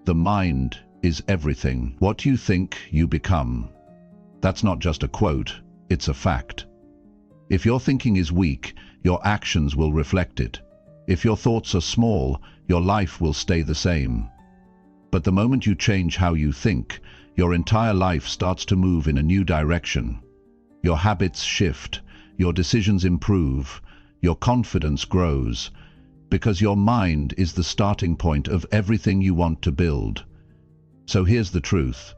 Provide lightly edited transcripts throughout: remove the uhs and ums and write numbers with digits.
The mind is everything. What you think, you become. That's not just a quote, it's a fact. If your thinking is weak, your actions will reflect it. If your thoughts are small, your life will stay the same. But the moment you change how you think, your entire life starts to move in a new direction. Your habits shift, your decisions improve, your confidence grows, because your mind is the starting point of everything you want to build. So here's the truth.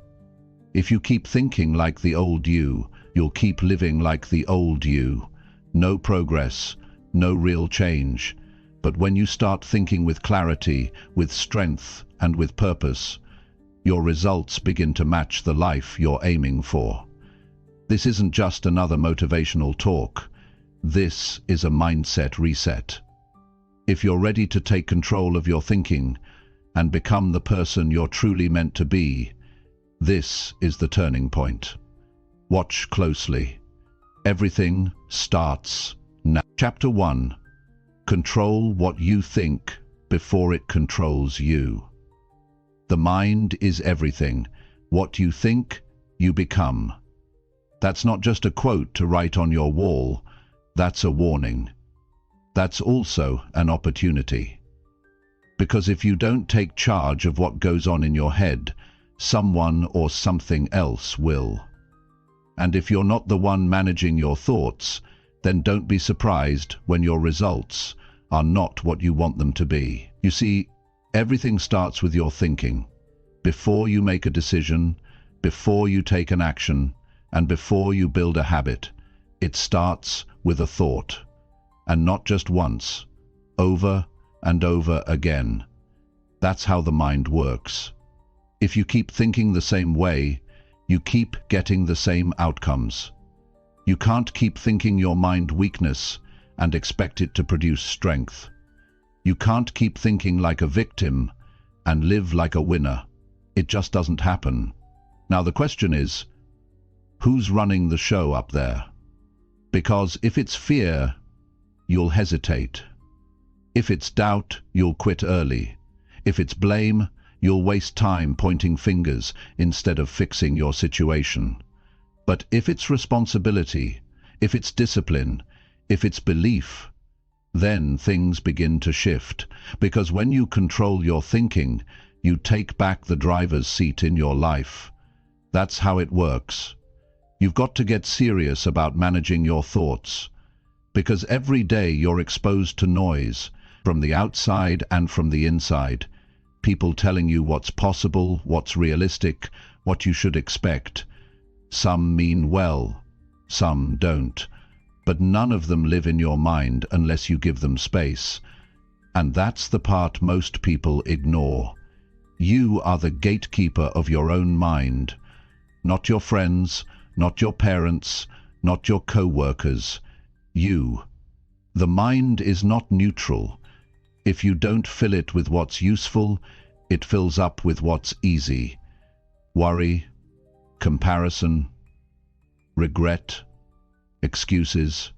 If you keep thinking like the old you, you'll keep living like the old you. No progress, no real change. But when you start thinking with clarity, with strength, and with purpose, your results begin to match the life you're aiming for. This isn't just another motivational talk. This is a mindset reset. If you're ready to take control of your thinking and become the person you're truly meant to be, this is the turning point. Watch closely. Everything starts now. Chapter 1. Control what you think before it controls you. The mind is everything. What you think, you become. That's not just a quote to write on your wall. That's a warning. That's also an opportunity. Because if you don't take charge of what goes on in your head, someone or something else will. And if you're not the one managing your thoughts, then don't be surprised when your results are not what you want them to be. You see, everything starts with your thinking. Before you make a decision, before you take an action, and before you build a habit, it starts with a thought. And not just once, over and over again. That's how the mind works. If you keep thinking the same way, you keep getting the same outcomes. You can't keep thinking your mind weakness and expect it to produce strength. You can't keep thinking like a victim and live like a winner. It just doesn't happen. Now the question is, who's running the show up there? Because if it's fear, you'll hesitate. If it's doubt, you'll quit early. If it's blame, you'll waste time pointing fingers instead of fixing your situation. But if it's responsibility, if it's discipline, if it's belief, then things begin to shift. Because when you control your thinking, you take back the driver's seat in your life. That's how it works. You've got to get serious about managing your thoughts. Because every day you're exposed to noise, from the outside and from the inside. People telling you what's possible, what's realistic, what you should expect. Some mean well, some don't. But none of them live in your mind unless you give them space. And that's the part most people ignore. You are the gatekeeper of your own mind. Not your friends, not your parents, not your co-workers. You. The mind is not neutral. If you don't fill it with what's useful, it fills up with what's easy. Worry, comparison, regret, excuses.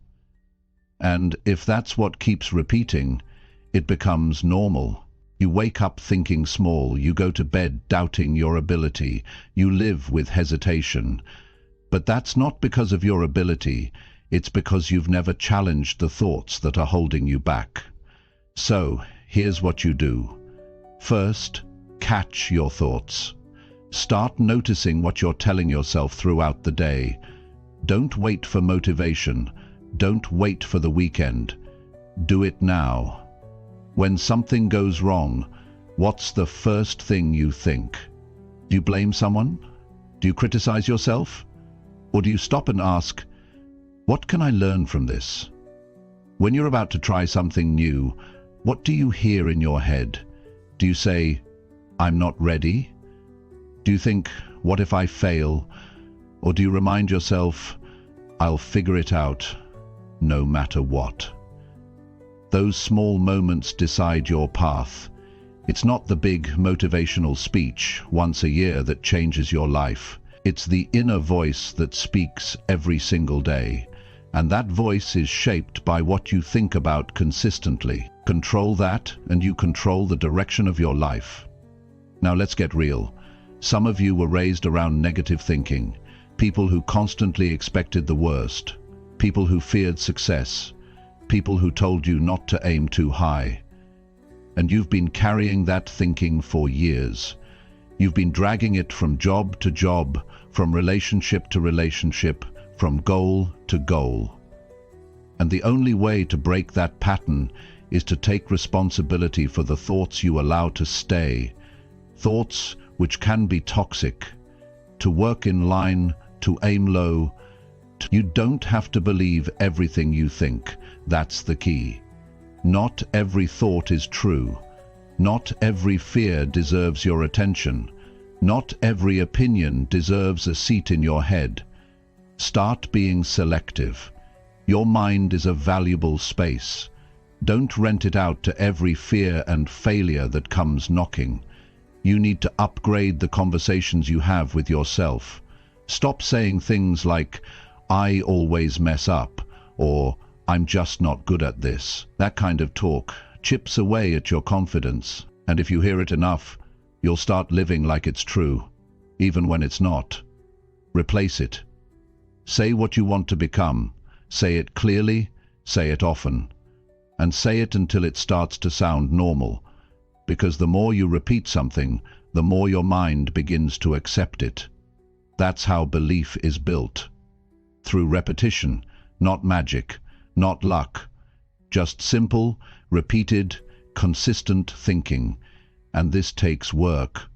And if that's what keeps repeating, it becomes normal. You wake up thinking small, you go to bed doubting your ability, you live with hesitation. But that's not because of your ability, it's because you've never challenged the thoughts that are holding you back. So, here's what you do. First, catch your thoughts. Start noticing what you're telling yourself throughout the day. Don't wait for motivation. Don't wait for the weekend. Do it now. When something goes wrong, what's the first thing you think? Do you blame someone? Do you criticize yourself? Or do you stop and ask, what can I learn from this? When you're about to try something new, what do you hear in your head? Do you say, I'm not ready? Do you think, what if I fail? Or do you remind yourself, I'll figure it out, no matter what? Those small moments decide your path. It's not the big motivational speech once a year that changes your life. It's the inner voice that speaks every single day. And that voice is shaped by what you think about consistently. Control that, and you control the direction of your life. Now let's get real. Some of you were raised around negative thinking, people who constantly expected the worst, people who feared success, people who told you not to aim too high. And you've been carrying that thinking for years. You've been dragging it from job to job, from relationship to relationship, from goal to goal. And the only way to break that pattern is to take responsibility for the thoughts you allow to stay, thoughts which can be toxic, to work in line, to aim low. You don't have to believe everything you think. That's the key. Not every thought is true. Not every fear deserves your attention. Not every opinion deserves a seat in your head. Start being selective. Your mind is a valuable space. Don't rent it out to every fear and failure that comes knocking. You need to upgrade the conversations you have with yourself. Stop saying things like, "I always mess up," or "I'm just not good at this." That kind of talk chips away at your confidence, and if you hear it enough, you'll start living like it's true, even when it's not. Replace it. Say what you want to become. Say it clearly, say it often, and say it until it starts to sound normal, because the more you repeat something, the more your mind begins to accept it. That's how belief is built. Through repetition, not magic, not luck, just simple, repeated, consistent thinking. And this takes work.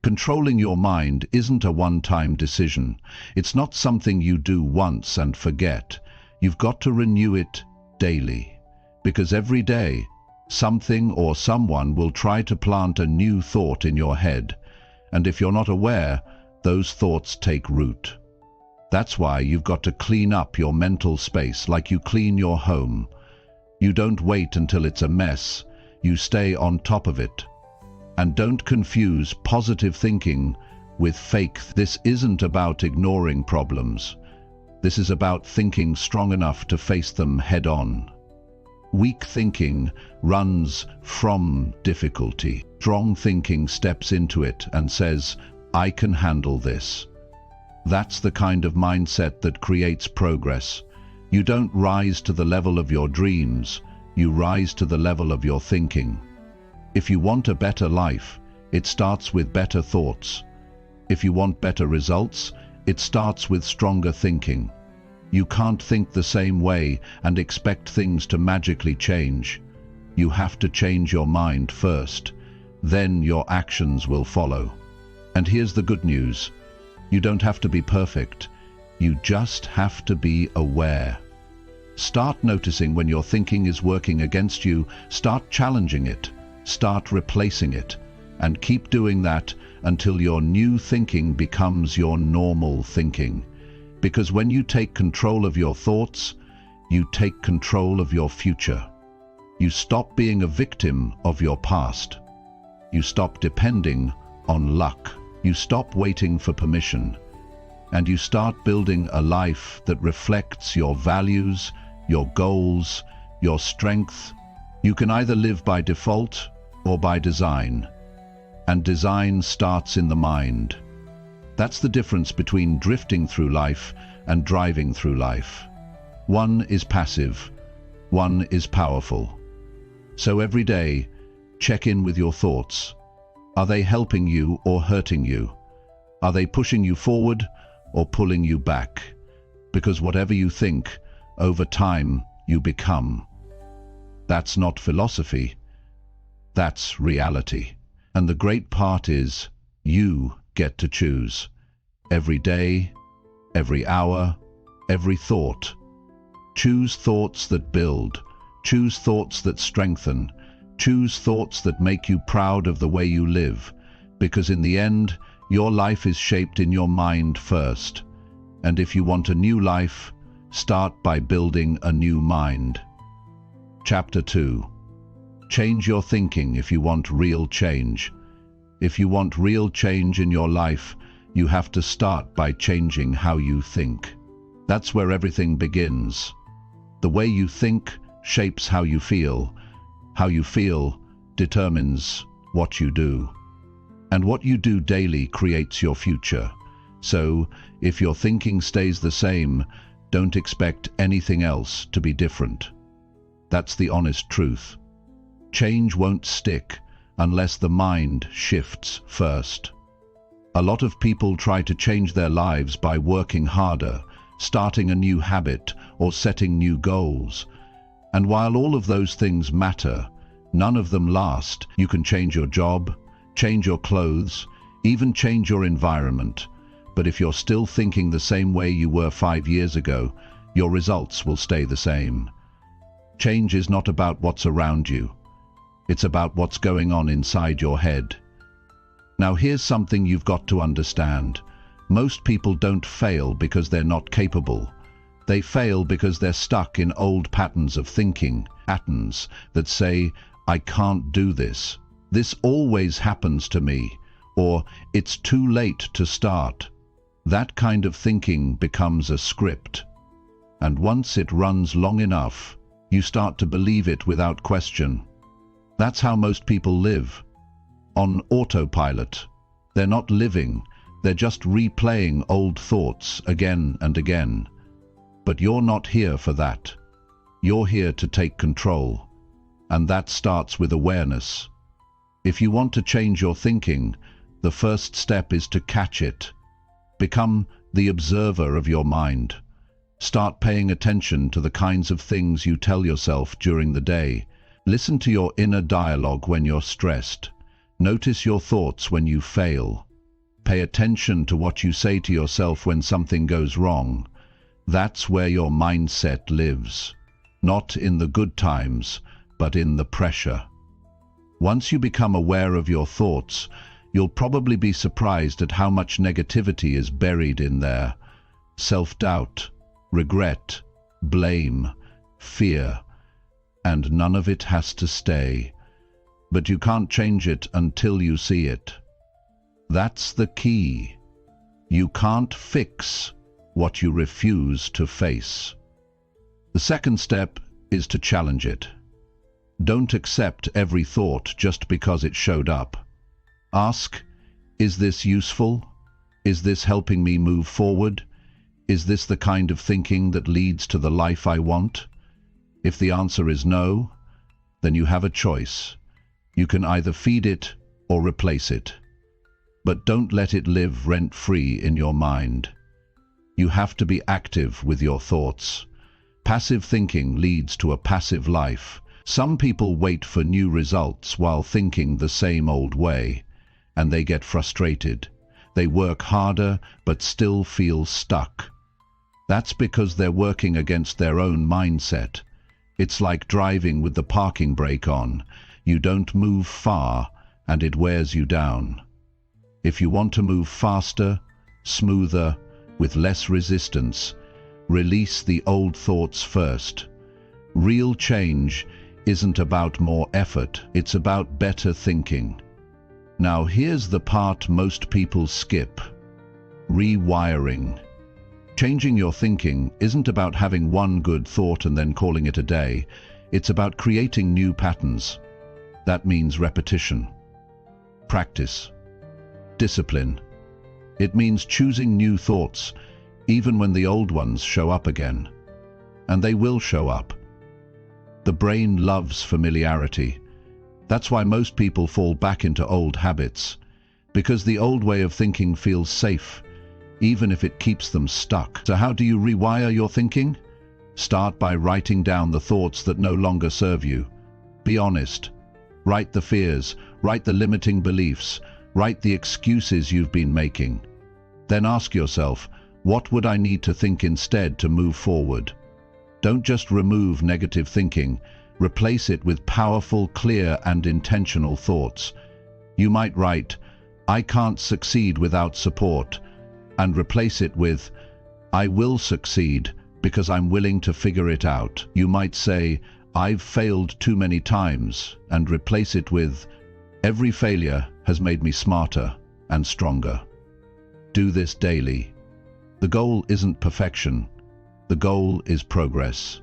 Controlling your mind isn't a one-time decision. It's not something you do once and forget. You've got to renew it daily, because every day, something or someone will try to plant a new thought in your head, and if you're not aware, those thoughts take root. That's why you've got to clean up your mental space like you clean your home. You don't wait until it's a mess, you stay on top of it. And don't confuse positive thinking with fake. This isn't about ignoring problems. This is about thinking strong enough to face them head-on. Weak thinking runs from difficulty. Strong thinking steps into it and says, "I can handle this." That's the kind of mindset that creates progress. You don't rise to the level of your dreams, you rise to the level of your thinking. If you want a better life, it starts with better thoughts. If you want better results, it starts with stronger thinking. You can't think the same way and expect things to magically change. You have to change your mind first. Then your actions will follow. And here's the good news. You don't have to be perfect. You just have to be aware. Start noticing when your thinking is working against you. Start challenging it. Start replacing it. And keep doing that until your new thinking becomes your normal thinking. Because when you take control of your thoughts, you take control of your future. You stop being a victim of your past. You stop depending on luck. You stop waiting for permission. And you start building a life that reflects your values, your goals, your strength. You can either live by default or by design. And design starts in the mind. That's the difference between drifting through life and driving through life. One is passive, one is powerful. So every day, check in with your thoughts. Are they helping you or hurting you? Are they pushing you forward or pulling you back? Because whatever you think, over time you become. That's not philosophy, that's reality. And the great part is, you get to choose. Every day, every hour, every thought. Choose thoughts that build. Choose thoughts that strengthen. Choose thoughts that make you proud of the way you live. Because in the end, your life is shaped in your mind first. And if you want a new life, start by building a new mind. Chapter 2. Change your thinking if you want real change. If you want real change in your life, you have to start by changing how you think. That's where everything begins. The way you think shapes how you feel, How you feel determines what you do. And what you do daily creates your future. So, if your thinking stays the same, don't expect anything else to be different. That's the honest truth. Change won't stick unless the mind shifts first. A lot of people try to change their lives by working harder, starting a new habit, or setting new goals. And while all of those things matter, none of them last. You can change your job, change your clothes, even change your environment. But if you're still thinking the same way you were 5 years ago, your results will stay the same. Change is not about what's around you. It's about what's going on inside your head. Now here's something you've got to understand. Most people don't fail because they're not capable. They fail because they're stuck in old patterns of thinking, patterns that say, "I can't do this. This always happens to me," or "It's too late to start." That kind of thinking becomes a script. And once it runs long enough, you start to believe it without question. That's how most people live. On autopilot. They're not living, they're just replaying old thoughts again and again. But you're not here for that. You're here to take control. And that starts with awareness. If you want to change your thinking, the first step is to catch it. Become the observer of your mind. Start paying attention to the kinds of things you tell yourself during the day. Listen to your inner dialogue when you're stressed. Notice your thoughts when you fail. Pay attention to what you say to yourself when something goes wrong. That's where your mindset lives. Not in the good times, but in the pressure. Once you become aware of your thoughts, you'll probably be surprised at how much negativity is buried in there. Self-doubt, regret, blame, fear, and none of it has to stay. But you can't change it until you see it. That's the key. You can't fix what you refuse to face. The second step is to challenge it. Don't accept every thought just because it showed up. Ask, is this useful? Is this helping me move forward? Is this the kind of thinking that leads to the life I want? If the answer is no, then you have a choice. You can either feed it or replace it. But don't let it live rent-free in your mind. You have to be active with your thoughts. Passive thinking leads to a passive life. Some people wait for new results while thinking the same old way, and they get frustrated. They work harder but still feel stuck. That's because they're working against their own mindset. It's like driving with the parking brake on. You don't move far, and it wears you down. If you want to move faster, smoother, with less resistance, release the old thoughts first. Real change isn't about more effort, it's about better thinking. Now here's the part most people skip. Rewiring. Changing your thinking isn't about having one good thought and then calling it a day. It's about creating new patterns. That means repetition, practice, discipline. It means choosing new thoughts, even when the old ones show up again. And they will show up. The brain loves familiarity. That's why most people fall back into old habits, because the old way of thinking feels safe, even if it keeps them stuck. So how do you rewire your thinking? Start by writing down the thoughts that no longer serve you. Be honest. Write the fears, write the limiting beliefs, write the excuses you've been making. Then ask yourself, what would I need to think instead to move forward? Don't just remove negative thinking, replace it with powerful, clear, and intentional thoughts. You might write, I can't succeed without support, and replace it with, I will succeed because I'm willing to figure it out. You might say, I've failed too many times, and replace it with, every failure has made me smarter and stronger. Do this daily. The goal isn't perfection. The goal is progress.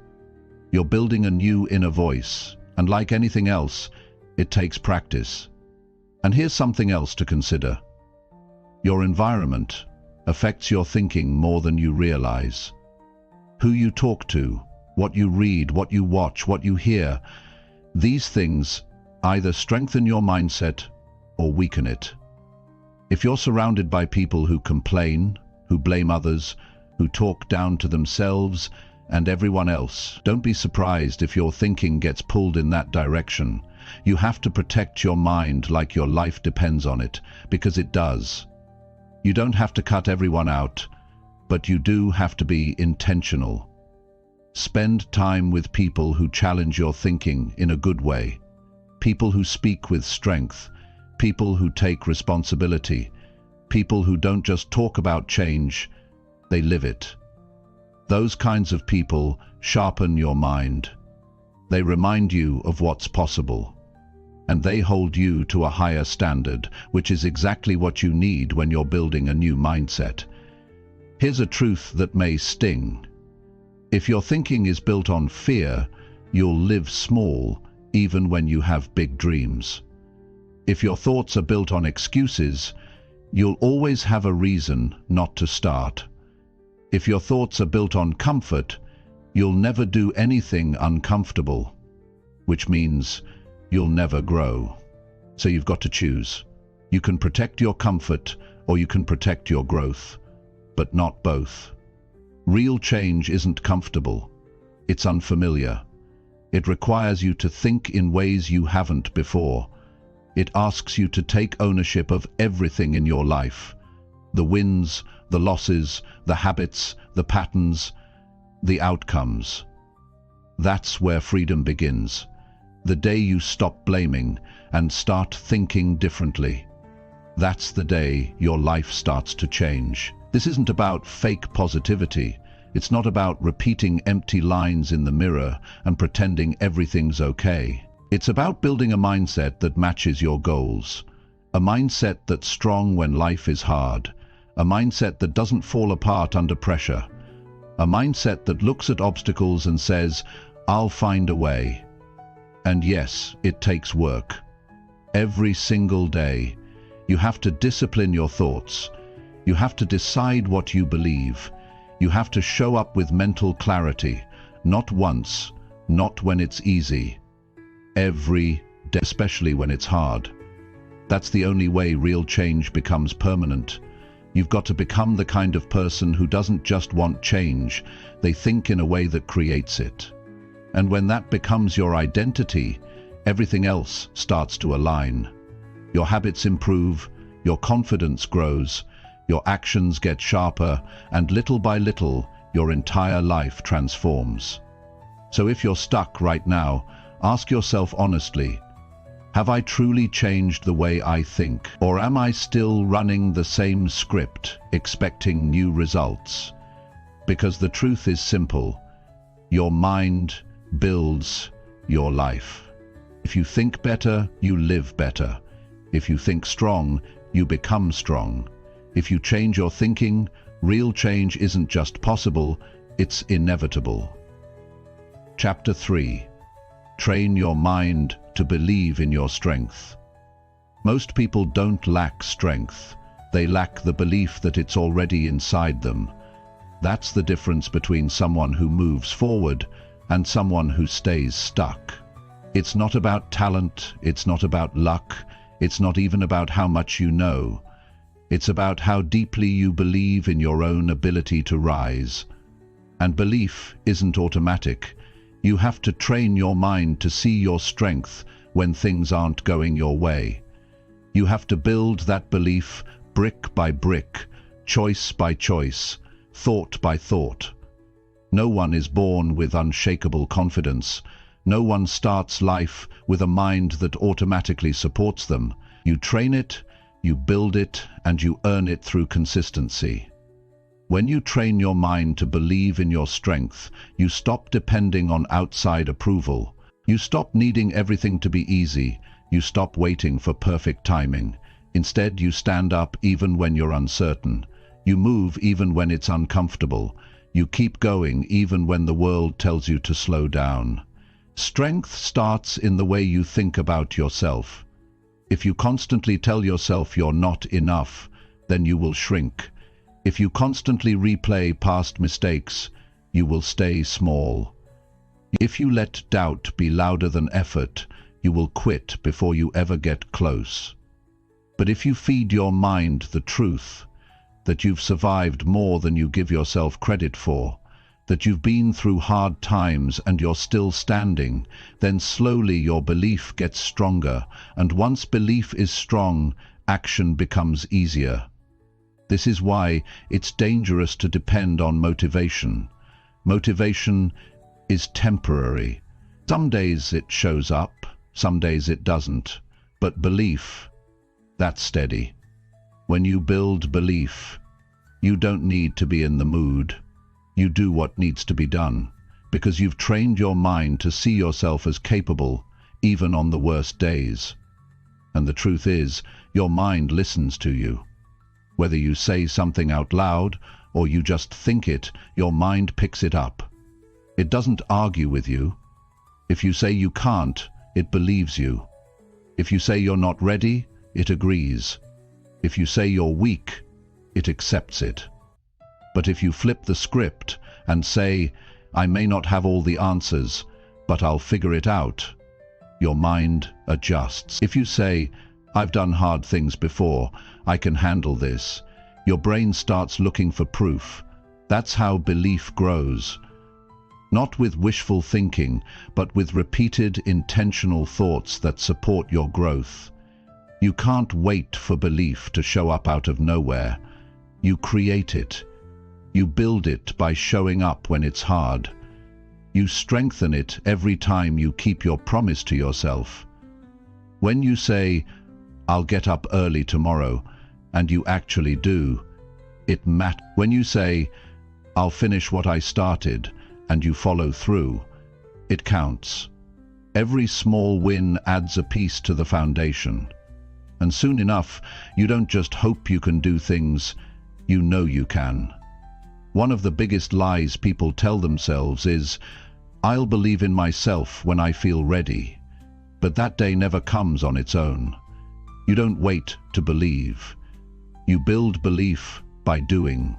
You're building a new inner voice, And like anything else, it takes practice. And here's something else to consider. Your environment affects your thinking more than you realize. Who you talk to, what you read, what you watch, what you hear, these things either strengthen your mindset or weaken it. If you're surrounded by people who complain, who blame others, who talk down to themselves and everyone else, don't be surprised if your thinking gets pulled in that direction. You have to protect your mind like your life depends on it, because it does. You don't have to cut everyone out, but you do have to be intentional. Spend time with people who challenge your thinking in a good way. People who speak with strength. People who take responsibility. People who don't just talk about change, they live it. Those kinds of people sharpen your mind. They remind you of what's possible. And they hold you to a higher standard, which is exactly what you need when you're building a new mindset. Here's a truth that may sting. If your thinking is built on fear, you'll live small even when you have big dreams. If your thoughts are built on excuses, you'll always have a reason not to start. If your thoughts are built on comfort, you'll never do anything uncomfortable, which means you'll never grow. So you've got to choose. You can protect your comfort or you can protect your growth, but not both. Real change isn't comfortable. It's unfamiliar. It requires you to think in ways you haven't before. It asks you to take ownership of everything in your life. The wins, the losses, the habits, the patterns, the outcomes. That's where freedom begins. The day you stop blaming and start thinking differently. That's the day your life starts to change. This isn't about fake positivity. It's not about repeating empty lines in the mirror and pretending everything's okay. It's about building a mindset that matches your goals. A mindset that's strong when life is hard. A mindset that doesn't fall apart under pressure. A mindset that looks at obstacles and says, "I'll find a way." And yes, it takes work. Every single day, you have to discipline your thoughts. You have to decide what you believe. You have to show up with mental clarity, not once, not when it's easy. Every day, especially when it's hard. That's the only way real change becomes permanent. You've got to become the kind of person who doesn't just want change, they think in a way that creates it. And when that becomes your identity, everything else starts to align. Your habits improve, your confidence grows, your actions get sharper, and little by little, your entire life transforms. So if you're stuck right now, ask yourself honestly, have I truly changed the way I think? Or am I still running the same script, expecting new results? Because the truth is simple. Your mind builds your life. If you think better, you live better. If you think strong, you become strong. If you change your thinking, real change isn't just possible, it's inevitable. Chapter 3. Train your mind to believe in your strength. Most people don't lack strength. They lack the belief that it's already inside them. That's the difference between someone who moves forward and someone who stays stuck. It's not about talent, it's not about luck, it's not even about how much you know. It's about how deeply you believe in your own ability to rise. And belief isn't automatic. You have to train your mind to see your strength when things aren't going your way. You have to build that belief brick by brick, choice by choice, thought by thought. No one is born with unshakable confidence. No one starts life with a mind that automatically supports them. You train it, you build it, and you earn it through consistency. When you train your mind to believe in your strength, you stop depending on outside approval. You stop needing everything to be easy. You stop waiting for perfect timing. Instead, you stand up even when you're uncertain. You move even when it's uncomfortable. You keep going even when the world tells you to slow down. Strength starts in the way you think about yourself. If you constantly tell yourself you're not enough, then you will shrink. If you constantly replay past mistakes, you will stay small. If you let doubt be louder than effort, you will quit before you ever get close. But if you feed your mind the truth, that you've survived more than you give yourself credit for, that you've been through hard times and you're still standing, then slowly your belief gets stronger, and once belief is strong, action becomes easier. This is why it's dangerous to depend on motivation. Motivation is temporary. Some days it shows up, some days it doesn't. But belief, that's steady. When you build belief, you don't need to be in the mood. You do what needs to be done, because you've trained your mind to see yourself as capable, even on the worst days. And the truth is, your mind listens to you. Whether you say something out loud or you just think it, your mind picks it up. It doesn't argue with you. If you say you can't, it believes you. If you say you're not ready, it agrees. If you say you're weak, it accepts it. But if you flip the script and say, I may not have all the answers, but I'll figure it out, your mind adjusts. If you say, I've done hard things before, I can handle this, your brain starts looking for proof. That's how belief grows. Not with wishful thinking, but with repeated intentional thoughts that support your growth. You can't wait for belief to show up out of nowhere. You create it. You build it by showing up when it's hard. You strengthen it every time you keep your promise to yourself. When you say, I'll get up early tomorrow, and you actually do, it matters. When you say, I'll finish what I started, and you follow through, it counts. Every small win adds a piece to the foundation. And soon enough, you don't just hope you can do things, you know you can. One of the biggest lies people tell themselves is, I'll believe in myself when I feel ready. But that day never comes on its own. You don't wait to believe. You build belief by doing.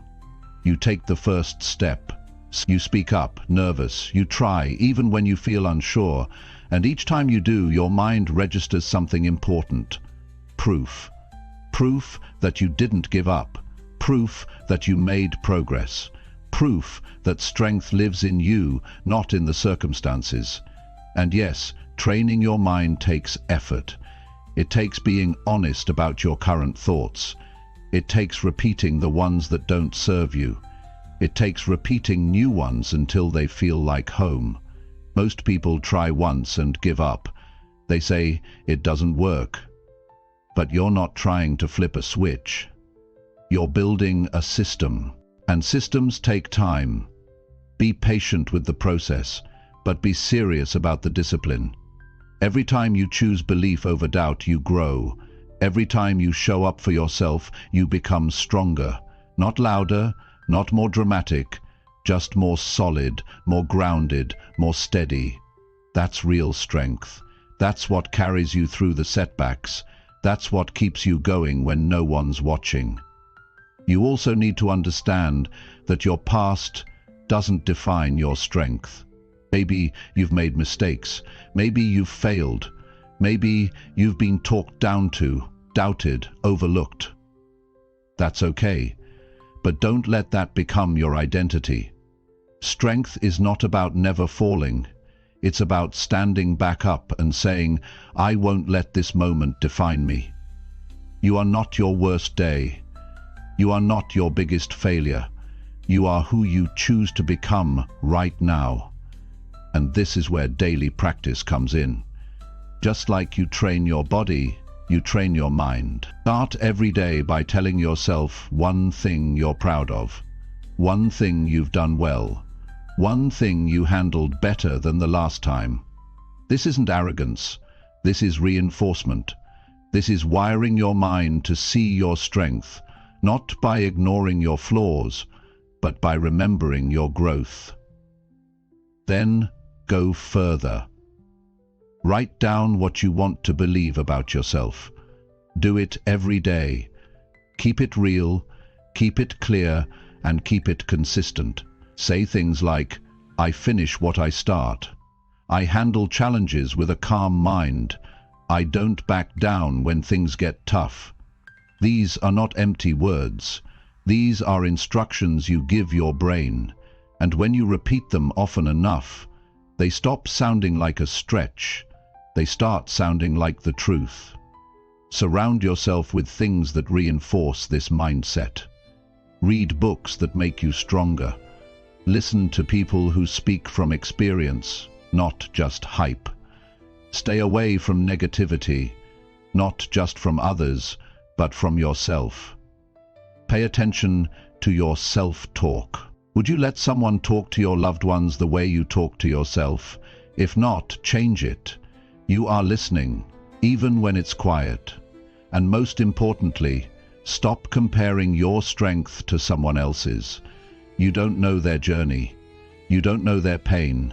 You take the first step. You speak up, nervous. You try, even when you feel unsure. And each time you do, your mind registers something important. Proof. Proof that you didn't give up. Proof that you made progress. Proof that strength lives in you, not in the circumstances. And yes, training your mind takes effort. It takes being honest about your current thoughts. It takes repeating the ones that don't serve you. It takes repeating new ones until they feel like home. Most people try once and give up. They say it doesn't work. But you're not trying to flip a switch. You're building a system. And systems take time. Be patient with the process, but be serious about the discipline. Every time you choose belief over doubt, you grow. Every time you show up for yourself, you become stronger. Not louder, not more dramatic, just more solid, more grounded, more steady. That's real strength. That's what carries you through the setbacks. That's what keeps you going when no one's watching. You also need to understand that your past doesn't define your strength. Maybe you've made mistakes. Maybe you've failed. Maybe you've been talked down to, doubted, overlooked. That's okay. But don't let that become your identity. Strength is not about never falling. It's about standing back up and saying, I won't let this moment define me. You are not your worst day. You are not your biggest failure. You are who you choose to become right now. And this is where daily practice comes in. Just like you train your body, you train your mind. Start every day by telling yourself one thing you're proud of, one thing you've done well, one thing you handled better than the last time. This isn't arrogance. This is reinforcement. This is wiring your mind to see your strength, not by ignoring your flaws, but by remembering your growth. Then go further. Write down what you want to believe about yourself. Do it every day. Keep it real, keep it clear, and keep it consistent. Say things like, I finish what I start. I handle challenges with a calm mind. I don't back down when things get tough. These are not empty words. These are instructions you give your brain, and when you repeat them often enough, they stop sounding like a stretch. They start sounding like the truth. Surround yourself with things that reinforce this mindset. Read books that make you stronger. Listen to people who speak from experience, not just hype. Stay away from negativity, not just from others, but from yourself. Pay attention to your self-talk. Would you let someone talk to your loved ones the way you talk to yourself? If not, change it. You are listening, even when it's quiet. And most importantly, stop comparing your strength to someone else's. You don't know their journey. You don't know their pain.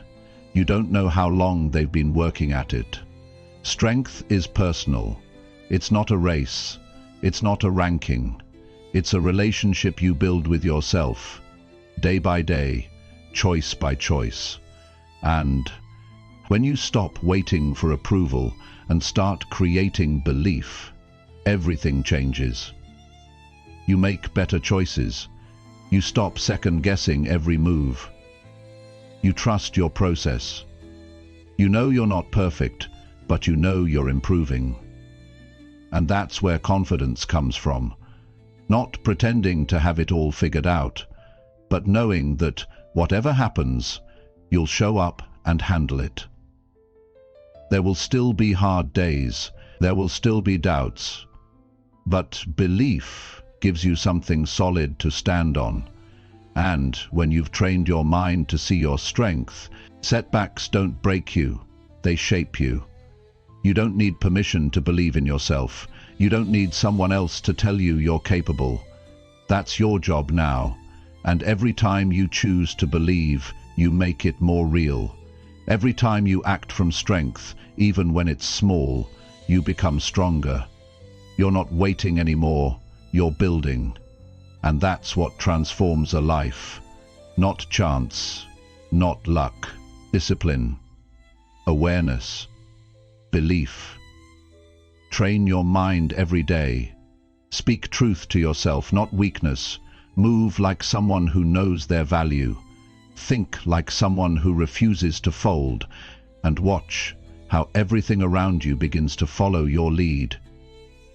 You don't know how long they've been working at it. Strength is personal. It's not a race. It's not a ranking. It's a relationship you build with yourself, day by day, choice by choice. And when you stop waiting for approval and start creating belief, everything changes. You make better choices. You stop second-guessing every move. You trust your process. You know you're not perfect, but you know you're improving. And that's where confidence comes from. Not pretending to have it all figured out, but knowing that whatever happens, you'll show up and handle it. There will still be hard days. There will still be doubts. But belief gives you something solid to stand on. And when you've trained your mind to see your strength, setbacks don't break you, they shape you. You don't need permission to believe in yourself. You don't need someone else to tell you you're capable. That's your job now. And every time you choose to believe, you make it more real. Every time you act from strength, even when it's small, you become stronger. You're not waiting anymore, you're building. And that's what transforms a life. Not chance, not luck, discipline, awareness, belief. Train your mind every day. Speak truth to yourself, not weakness. Move like someone who knows their value. Think like someone who refuses to fold. And watch how everything around you begins to follow your lead.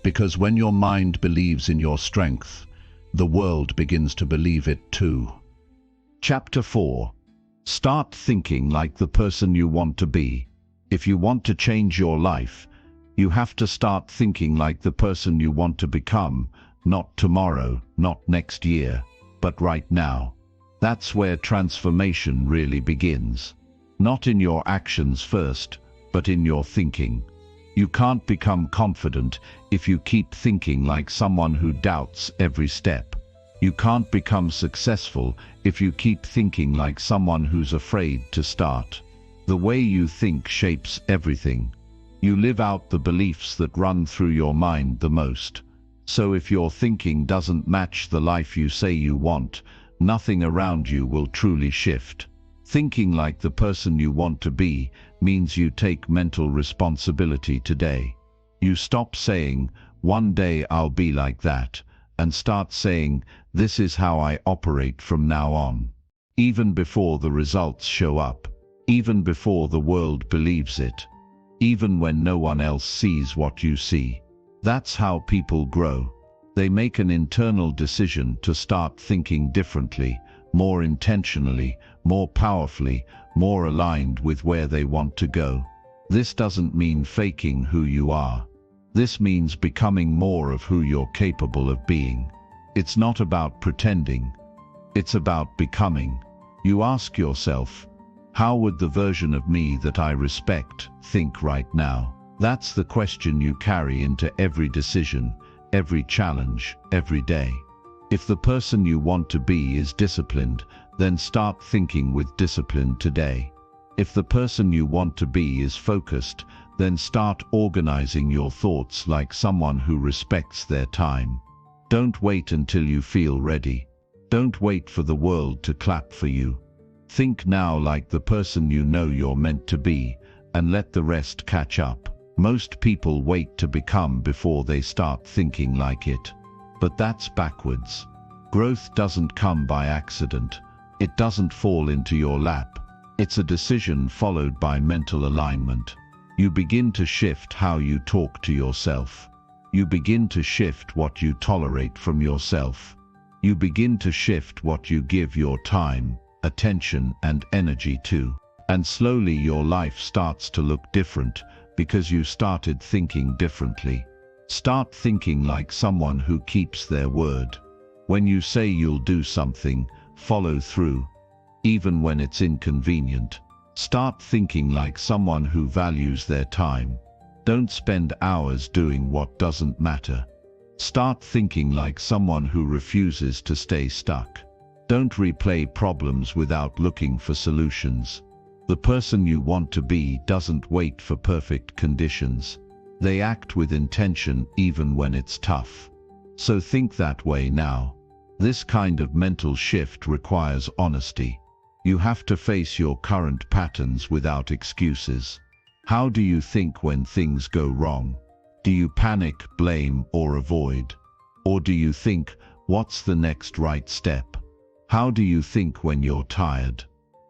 Because when your mind believes in your strength, the world begins to believe it too. Chapter 4. Start thinking like the person you want to be. If you want to change your life, you have to start thinking like the person you want to become, not tomorrow, not next year, but right now. That's where transformation really begins. Not in your actions first, but in your thinking. You can't become confident if you keep thinking like someone who doubts every step. You can't become successful if you keep thinking like someone who's afraid to start. The way you think shapes everything. You live out the beliefs that run through your mind the most. So if your thinking doesn't match the life you say you want, nothing around you will truly shift. Thinking like the person you want to be means you take mental responsibility today. You stop saying, "One day I'll be like that," and start saying, "This is how I operate from now on." Even before the results show up, even before the world believes it, even when no one else sees what you see. That's how people grow. They make an internal decision to start thinking differently, more intentionally, more powerfully, more aligned with where they want to go. This doesn't mean faking who you are. This means becoming more of who you're capable of being. It's not about pretending. It's about becoming. You ask yourself, how would the version of me that I respect think right now? That's the question you carry into every decision, every challenge, every day. If the person you want to be is disciplined, then start thinking with discipline today. If the person you want to be is focused, then start organizing your thoughts like someone who respects their time. Don't wait until you feel ready. Don't wait for the world to clap for you. Think now like the person you know you're meant to be, and let the rest catch up. Most people wait to become before they start thinking like it. But that's backwards. Growth doesn't come by accident. It doesn't fall into your lap. It's a decision followed by mental alignment. You begin to shift how you talk to yourself. You begin to shift what you tolerate from yourself. You begin to shift what you give your time, attention, and energy to. And slowly your life starts to look different because you started thinking differently. Start thinking like someone who keeps their word. When you say you'll do something, follow through, even when it's inconvenient. Start thinking like someone who values their time. Don't spend hours doing what doesn't matter. Start thinking like someone who refuses to stay stuck. Don't replay problems without looking for solutions. The person you want to be doesn't wait for perfect conditions. They act with intention even when it's tough. So think that way now. This kind of mental shift requires honesty. You have to face your current patterns without excuses. How do you think when things go wrong? Do you panic, blame, or avoid? Or do you think, what's the next right step? How do you think when you're tired?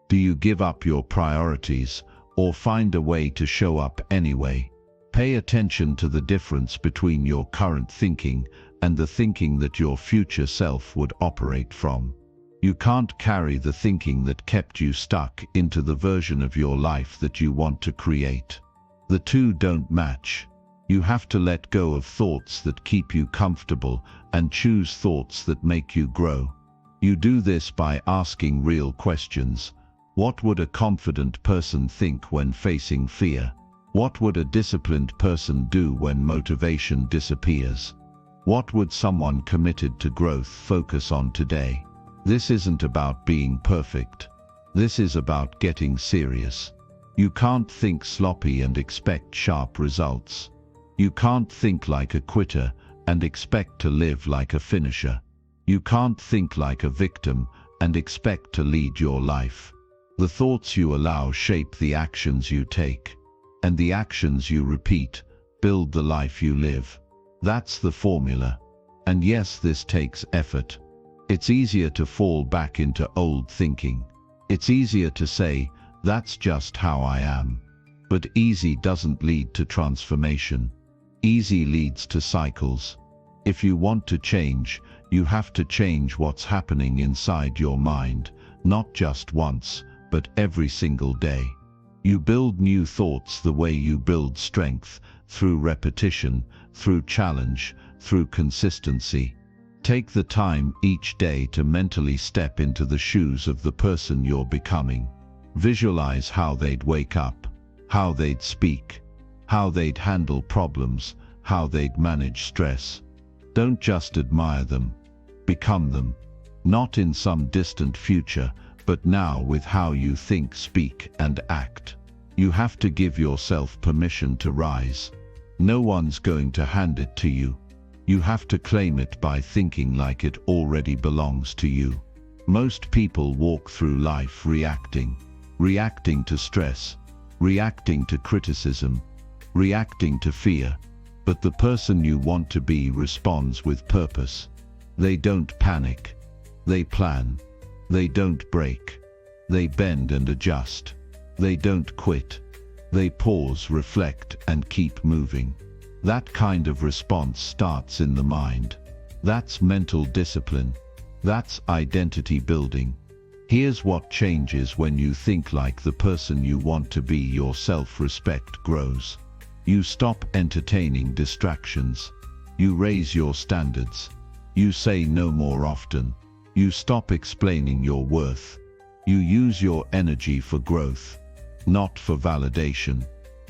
Do you give up your priorities, or find a way to show up anyway? Pay attention to the difference between your current thinking and the thinking that your future self would operate from. You can't carry the thinking that kept you stuck into the version of your life that you want to create. The two don't match. You have to let go of thoughts that keep you comfortable and choose thoughts that make you grow. You do this by asking real questions. What would a confident person think when facing fear? What would a disciplined person do when motivation disappears? What would someone committed to growth focus on today? This isn't about being perfect. This is about getting serious. You can't think sloppy and expect sharp results. You can't think like a quitter and expect to live like a finisher. You can't think like a victim and expect to lead your life. The thoughts you allow shape the actions you take, and the actions you repeat build the life you live. That's the formula. And yes, this takes effort. It's easier to fall back into old thinking. It's easier to say, that's just how I am. But easy doesn't lead to transformation. Easy leads to cycles. If you want to change, you have to change what's happening inside your mind, not just once, but every single day. You build new thoughts the way you build strength, through repetition, through challenge, through consistency. Take the time each day to mentally step into the shoes of the person you're becoming. Visualize how they'd wake up, how they'd speak, how they'd handle problems, how they'd manage stress. Don't just admire them, become them. Not in some distant future, but now with how you think, speak, and act. You have to give yourself permission to rise. No one's going to hand it to you. You have to claim it by thinking like it already belongs to you. Most people walk through life reacting to stress, reacting to criticism, reacting to fear. But the person you want to be responds with purpose. They don't panic. They plan. They don't break. They bend and adjust. They don't quit. They pause, reflect, and keep moving. That kind of response starts in the mind. That's mental discipline. That's identity building. Here's what changes when you think like the person you want to be. Your self-respect grows. You stop entertaining distractions. You raise your standards. You say no more often. You stop explaining your worth. You use your energy for growth, not for validation.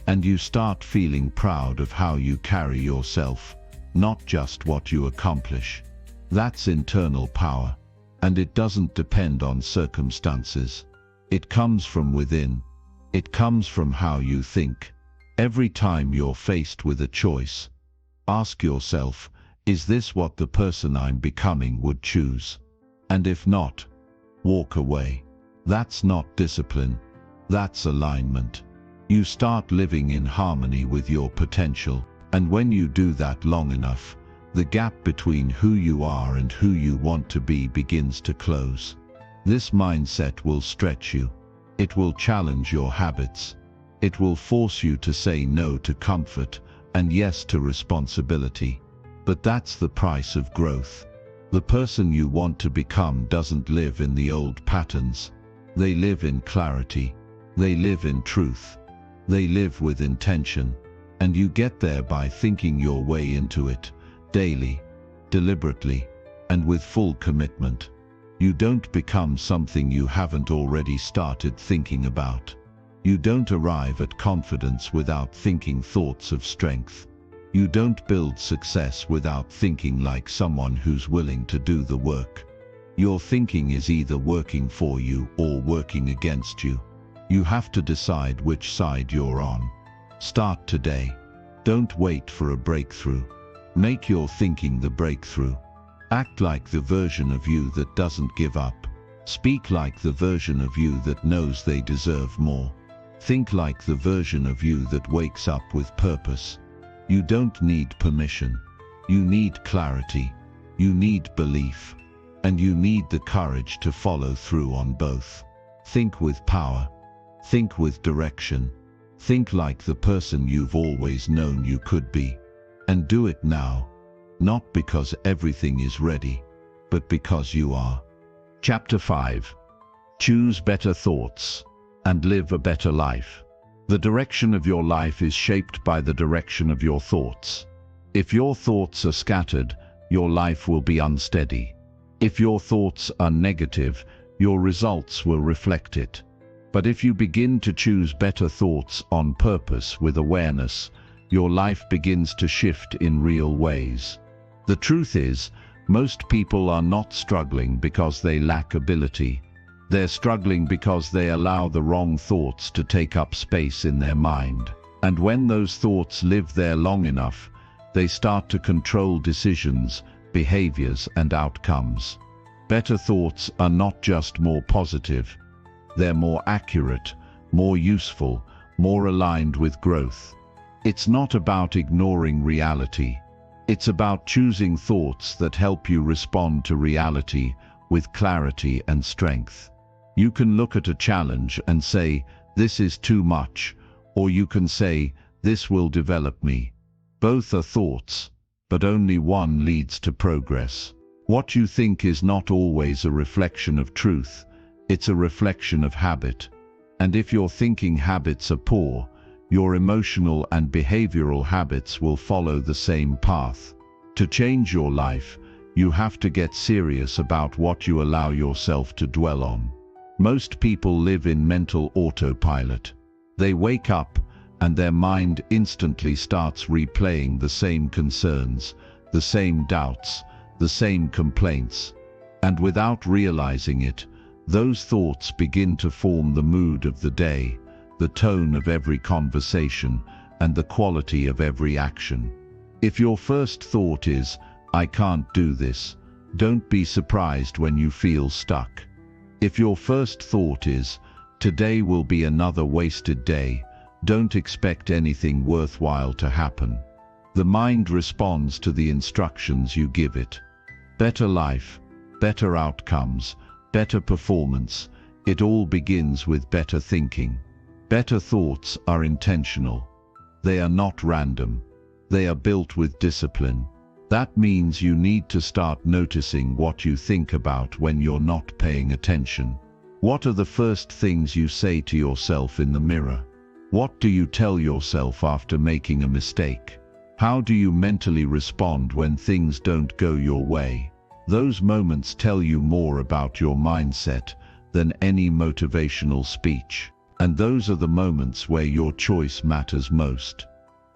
And you start feeling proud of how you carry yourself, not just what you accomplish. That's internal power, and it doesn't depend on circumstances. It comes from within. It comes from how you think. Every time you're faced with a choice, ask yourself, is this what the person I'm becoming would choose? And if not, walk away. That's not discipline. That's alignment. You start living in harmony with your potential, and when you do that long enough, the gap between who you are and who you want to be begins to close. This mindset will stretch you. It will challenge your habits. It will force you to say no to comfort and yes to responsibility. But that's the price of growth. The person you want to become doesn't live in the old patterns. They live in clarity. They live in truth. They live with intention. And you get there by thinking your way into it, daily, deliberately, and with full commitment. You don't become something you haven't already started thinking about. You don't arrive at confidence without thinking thoughts of strength. You don't build success without thinking like someone who's willing to do the work. Your thinking is either working for you or working against you. You have to decide which side you're on. Start today. Don't wait for a breakthrough. Make your thinking the breakthrough. Act like the version of you that doesn't give up. Speak like the version of you that knows they deserve more. Think like the version of you that wakes up with purpose. You don't need permission. You need clarity. You need belief. And you need the courage to follow through on both. Think with power. Think with direction. Think like the person you've always known you could be. And do it now. Not because everything is ready, but because you are. Chapter 5. Choose better thoughts and live a better life. The direction of your life is shaped by the direction of your thoughts. If your thoughts are scattered, your life will be unsteady. If your thoughts are negative, your results will reflect it. But if you begin to choose better thoughts on purpose with awareness, your life begins to shift in real ways. The truth is, most people are not struggling because they lack ability. They're struggling because they allow the wrong thoughts to take up space in their mind. And when those thoughts live there long enough, they start to control decisions, behaviors, and outcomes. Better thoughts are not just more positive. They're more accurate, more useful, more aligned with growth. It's not about ignoring reality. It's about choosing thoughts that help you respond to reality with clarity and strength. You can look at a challenge and say, "This is too much," or you can say, "This will develop me." Both are thoughts, but only one leads to progress. What you think is not always a reflection of truth. It's a reflection of habit. And if your thinking habits are poor, your emotional and behavioral habits will follow the same path. To change your life, you have to get serious about what you allow yourself to dwell on. Most people live in mental autopilot. They wake up and their mind instantly starts replaying the same concerns, the same doubts, the same complaints. And without realizing it, those thoughts begin to form the mood of the day, the tone of every conversation, and the quality of every action. If your first thought is, "I can't do this," don't be surprised when you feel stuck. If your first thought is, "Today will be another wasted day," don't expect anything worthwhile to happen. The mind responds to the instructions you give it. Better life, better outcomes, better performance, it all begins with better thinking. Better thoughts are intentional. They are not random. They are built with discipline. That means you need to start noticing what you think about when you're not paying attention. What are the first things you say to yourself in the mirror? What do you tell yourself after making a mistake? How do you mentally respond when things don't go your way? Those moments tell you more about your mindset than any motivational speech. And those are the moments where your choice matters most.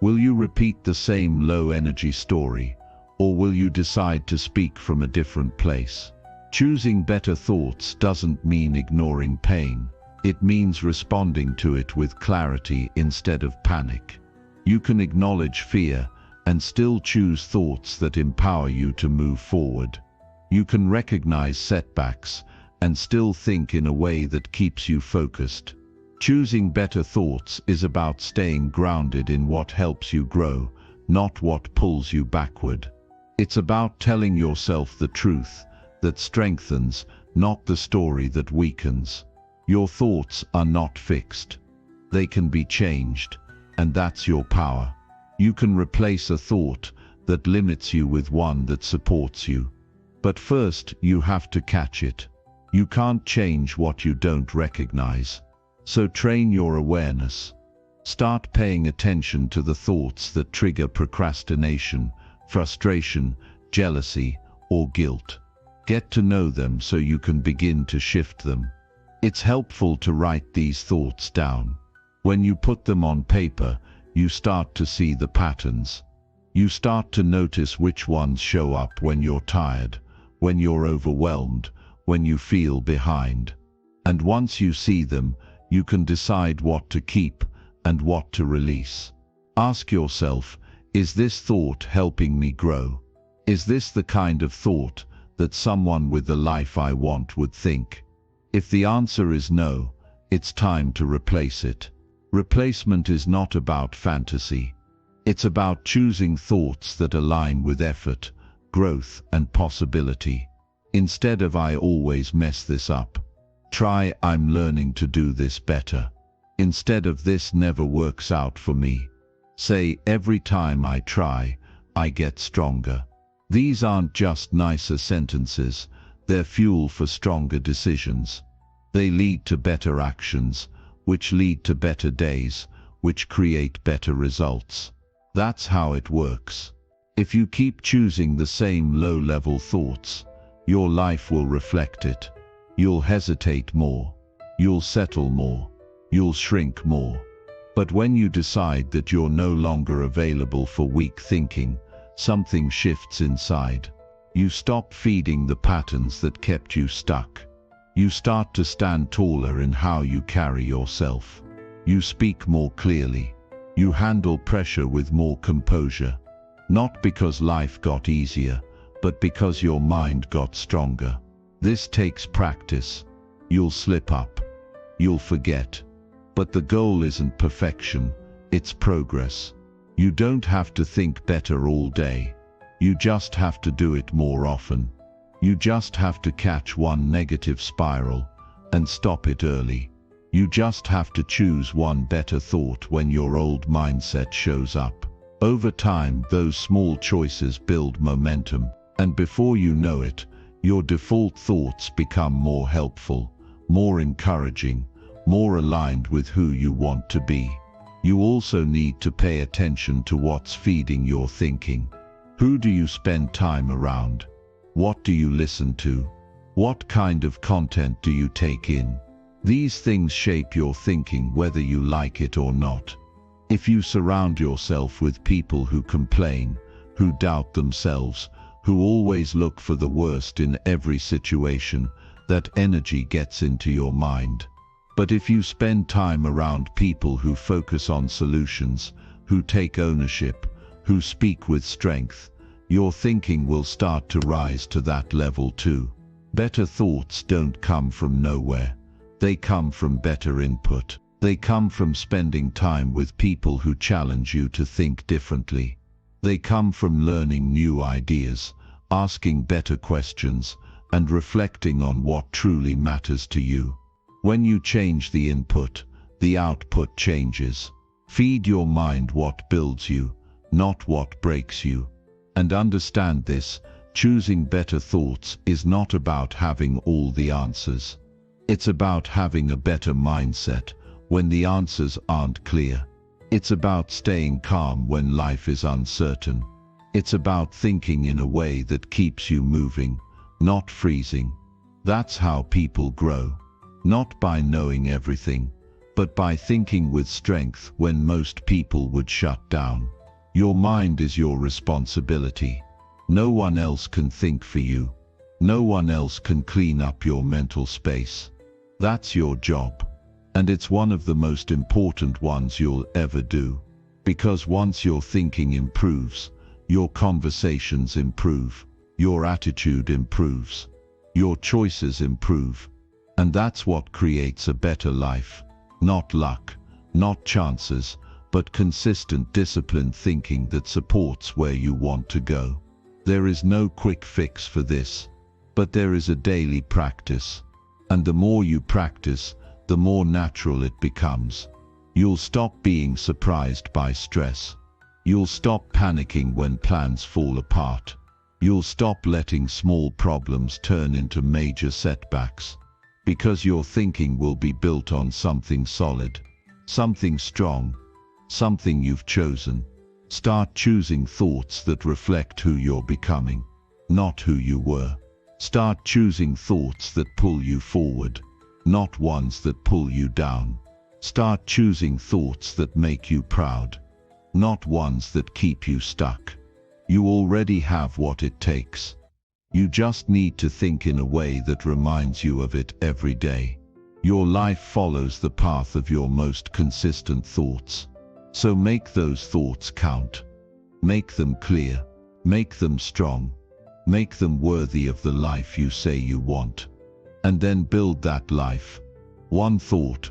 Will you repeat the same low-energy story, or will you decide to speak from a different place? Choosing better thoughts doesn't mean ignoring pain. It means responding to it with clarity instead of panic. You can acknowledge fear and still choose thoughts that empower you to move forward. You can recognize setbacks and still think in a way that keeps you focused. Choosing better thoughts is about staying grounded in what helps you grow, not what pulls you backward. It's about telling yourself the truth that strengthens, not the story that weakens. Your thoughts are not fixed. They can be changed, and that's your power. You can replace a thought that limits you with one that supports you. But first, you have to catch it. You can't change what you don't recognize. So train your awareness. Start paying attention to the thoughts that trigger procrastination, frustration, jealousy, or guilt. Get to know them so you can begin to shift them. It's helpful to write these thoughts down. When you put them on paper, you start to see the patterns. You start to notice which ones show up when you're tired, when you're overwhelmed, when you feel behind. And once you see them, you can decide what to keep and what to release. Ask yourself, is this thought helping me grow? Is this the kind of thought that someone with the life I want would think? If the answer is no, it's time to replace it. Replacement is not about fantasy. It's about choosing thoughts that align with effort, growth, and possibility. Instead of "I always mess this up," try "I'm learning to do this better." Instead of "this never works out for me," say "every time I try, I get stronger." These aren't just nicer sentences, they're fuel for stronger decisions. They lead to better actions, which lead to better days, which create better results. That's how it works. If you keep choosing the same low-level thoughts, your life will reflect it. You'll hesitate more. You'll settle more. You'll shrink more. But when you decide that you're no longer available for weak thinking, something shifts inside. You stop feeding the patterns that kept you stuck. You start to stand taller in how you carry yourself. You speak more clearly. You handle pressure with more composure. Not because life got easier, but because your mind got stronger. This takes practice. You'll slip up. You'll forget. But the goal isn't perfection, it's progress. You don't have to think better all day. You just have to do it more often. You just have to catch one negative spiral and stop it early. You just have to choose one better thought when your old mindset shows up. Over time, those small choices build momentum, and before you know it, your default thoughts become more helpful, more encouraging, more aligned with who you want to be. You also need to pay attention to what's feeding your thinking. Who do you spend time around? What do you listen to? What kind of content do you take in? These things shape your thinking whether you like it or not. If you surround yourself with people who complain, who doubt themselves, who always look for the worst in every situation, that energy gets into your mind. But if you spend time around people who focus on solutions, who take ownership, who speak with strength, your thinking will start to rise to that level too. Better thoughts don't come from nowhere. They come from better input. They come from spending time with people who challenge you to think differently. They come from learning new ideas, asking better questions, and reflecting on what truly matters to you. When you change the input, the output changes. Feed your mind what builds you, not what breaks you. And understand this, choosing better thoughts is not about having all the answers. It's about having a better mindset when the answers aren't clear. It's about staying calm when life is uncertain. It's about thinking in a way that keeps you moving, not freezing. That's how people grow. Not by knowing everything, but by thinking with strength when most people would shut down. Your mind is your responsibility. No one else can think for you. No one else can clean up your mental space. That's your job. And it's one of the most important ones you'll ever do. Because once your thinking improves, your conversations improve, your attitude improves, your choices improve. And that's what creates a better life. Not luck, not chances, but consistent disciplined thinking that supports where you want to go. There is no quick fix for this, but there is a daily practice. And the more you practice, the more natural it becomes. You'll stop being surprised by stress. You'll stop panicking when plans fall apart. You'll stop letting small problems turn into major setbacks. Because your thinking will be built on something solid, something strong, something you've chosen. Start choosing thoughts that reflect who you're becoming, not who you were. Start choosing thoughts that pull you forward, not ones that pull you down. Start choosing thoughts that make you proud, not ones that keep you stuck. You already have what it takes. You just need to think in a way that reminds you of it every day. Your life follows the path of your most consistent thoughts. So make those thoughts count. Make them clear. Make them strong. Make them worthy of the life you say you want. And then build that life. One thought,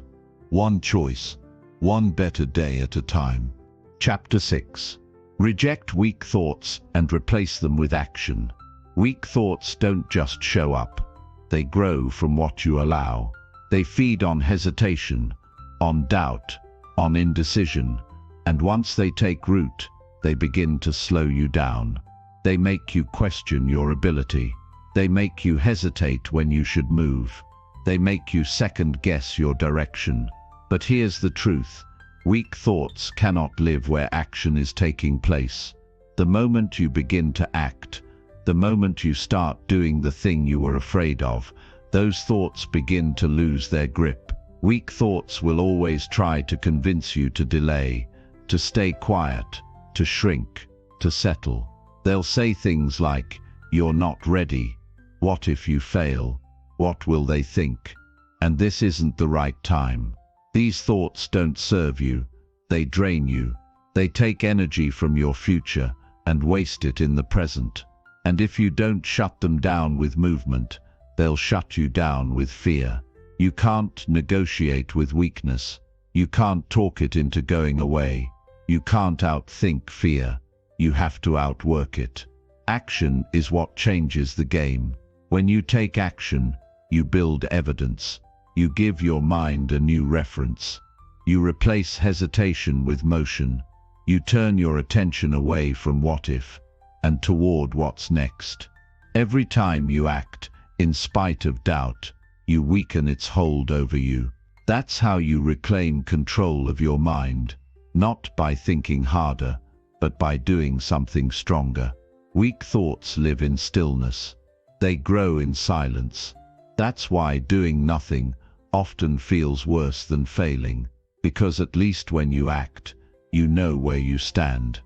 one choice, one better day at a time. Chapter 6. Reject weak thoughts and replace them with action. Weak thoughts don't just show up. They grow from what you allow. They feed on hesitation, on doubt, on indecision. And once they take root, they begin to slow you down. They make you question your ability. They make you hesitate when you should move. They make you second-guess your direction. But here's the truth. Weak thoughts cannot live where action is taking place. The moment you begin to act, the moment you start doing the thing you were afraid of, those thoughts begin to lose their grip. Weak thoughts will always try to convince you to delay, to stay quiet, to shrink, to settle. They'll say things like, "You're not ready. What if you fail? What will they think? And this isn't the right time." These thoughts don't serve you. They drain you. They take energy from your future and waste it in the present. And if you don't shut them down with movement, they'll shut you down with fear. You can't negotiate with weakness. You can't talk it into going away. You can't outthink fear. You have to outwork it. Action is what changes the game. When you take action, you build evidence. You give your mind a new reference. You replace hesitation with motion. You turn your attention away from what if and toward what's next. Every time you act, in spite of doubt, you weaken its hold over you. That's how you reclaim control of your mind, not by thinking harder, but by doing something stronger. Weak thoughts live in stillness. They grow in silence. That's why doing nothing often feels worse than failing, because at least when you act, you know where you stand.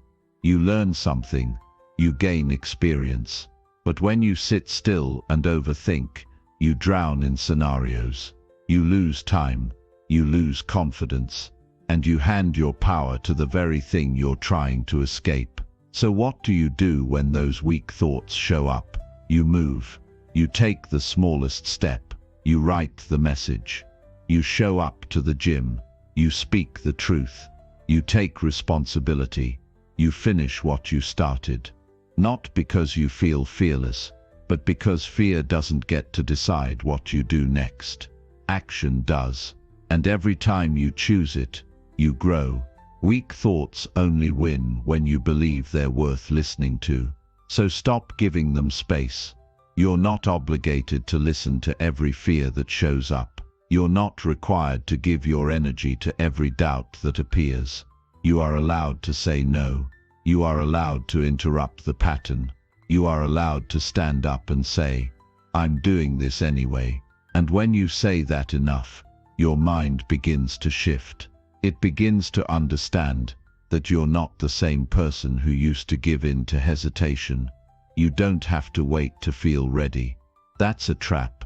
You learn something, you gain experience. But when you sit still and overthink, you drown in scenarios. You lose time, you lose confidence, and you hand your power to the very thing you're trying to escape. So what do you do when those weak thoughts show up? You move. You take the smallest step. You write the message. You show up to the gym. You speak the truth. You take responsibility. You finish what you started. Not because you feel fearless, but because fear doesn't get to decide what you do next. Action does. And every time you choose it, you grow. Weak thoughts only win when you believe they're worth listening to. So stop giving them space. You're not obligated to listen to every fear that shows up. You're not required to give your energy to every doubt that appears. You are allowed to say no. You are allowed to interrupt the pattern. You are allowed to stand up and say, "I'm doing this anyway." And when you say that enough, your mind begins to shift. It begins to understand that you're not the same person who used to give in to hesitation. You don't have to wait to feel ready. That's a trap.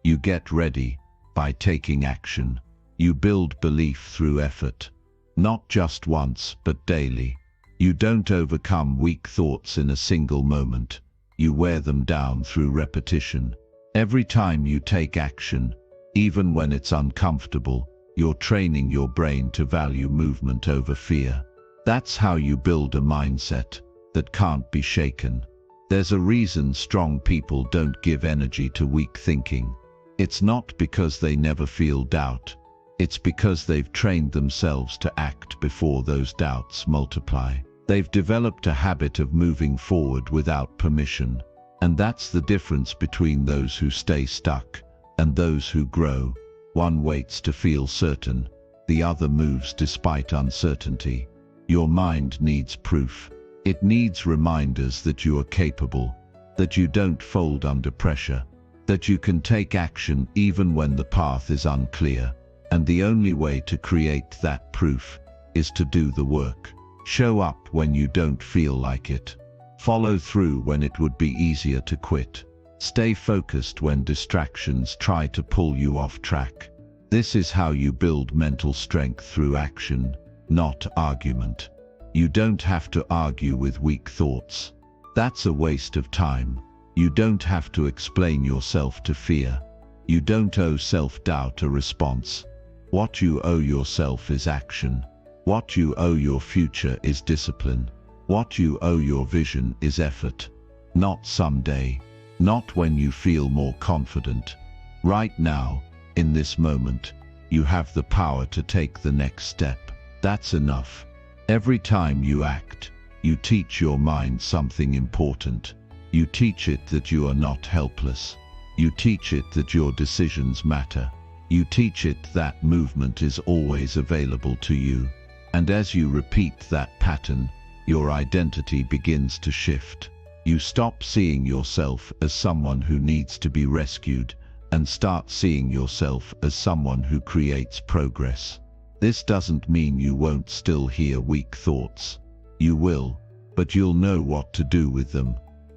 You get ready by taking action. You build belief through effort, not just once, but daily. You don't overcome weak thoughts in a single moment. You wear them down through repetition. Every time you take action, even when it's uncomfortable, you're training your brain to value movement over fear. That's how you build a mindset that can't be shaken. There's a reason strong people don't give energy to weak thinking. It's not because they never feel doubt. It's because they've trained themselves to act before those doubts multiply. They've developed a habit of moving forward without permission. And that's the difference between those who stay stuck and those who grow. One waits to feel certain, the other moves despite uncertainty. Your mind needs proof. It needs reminders that you are capable, that you don't fold under pressure, that you can take action even when the path is unclear. And the only way to create that proof is to do the work. Show up when you don't feel like it. Follow through when it would be easier to quit. Stay focused when distractions try to pull you off track. This is how you build mental strength through action, not argument. You don't have to argue with weak thoughts. That's a waste of time. You don't have to explain yourself to fear. You don't owe self-doubt a response. What you owe yourself is action. What you owe your future is discipline. What you owe your vision is effort. Not someday. Not when you feel more confident. Right now, in this moment, you have the power to take the next step. That's enough. Every time you act, you teach your mind something important. You teach it that you are not helpless. You teach it that your decisions matter. You teach it that movement is always available to you. And as you repeat that pattern, your identity begins to shift. You stop seeing yourself as someone who needs to be rescued and start seeing yourself as someone who creates progress. This doesn't mean you won't still hear weak thoughts. You will, but you'll know what to do with them.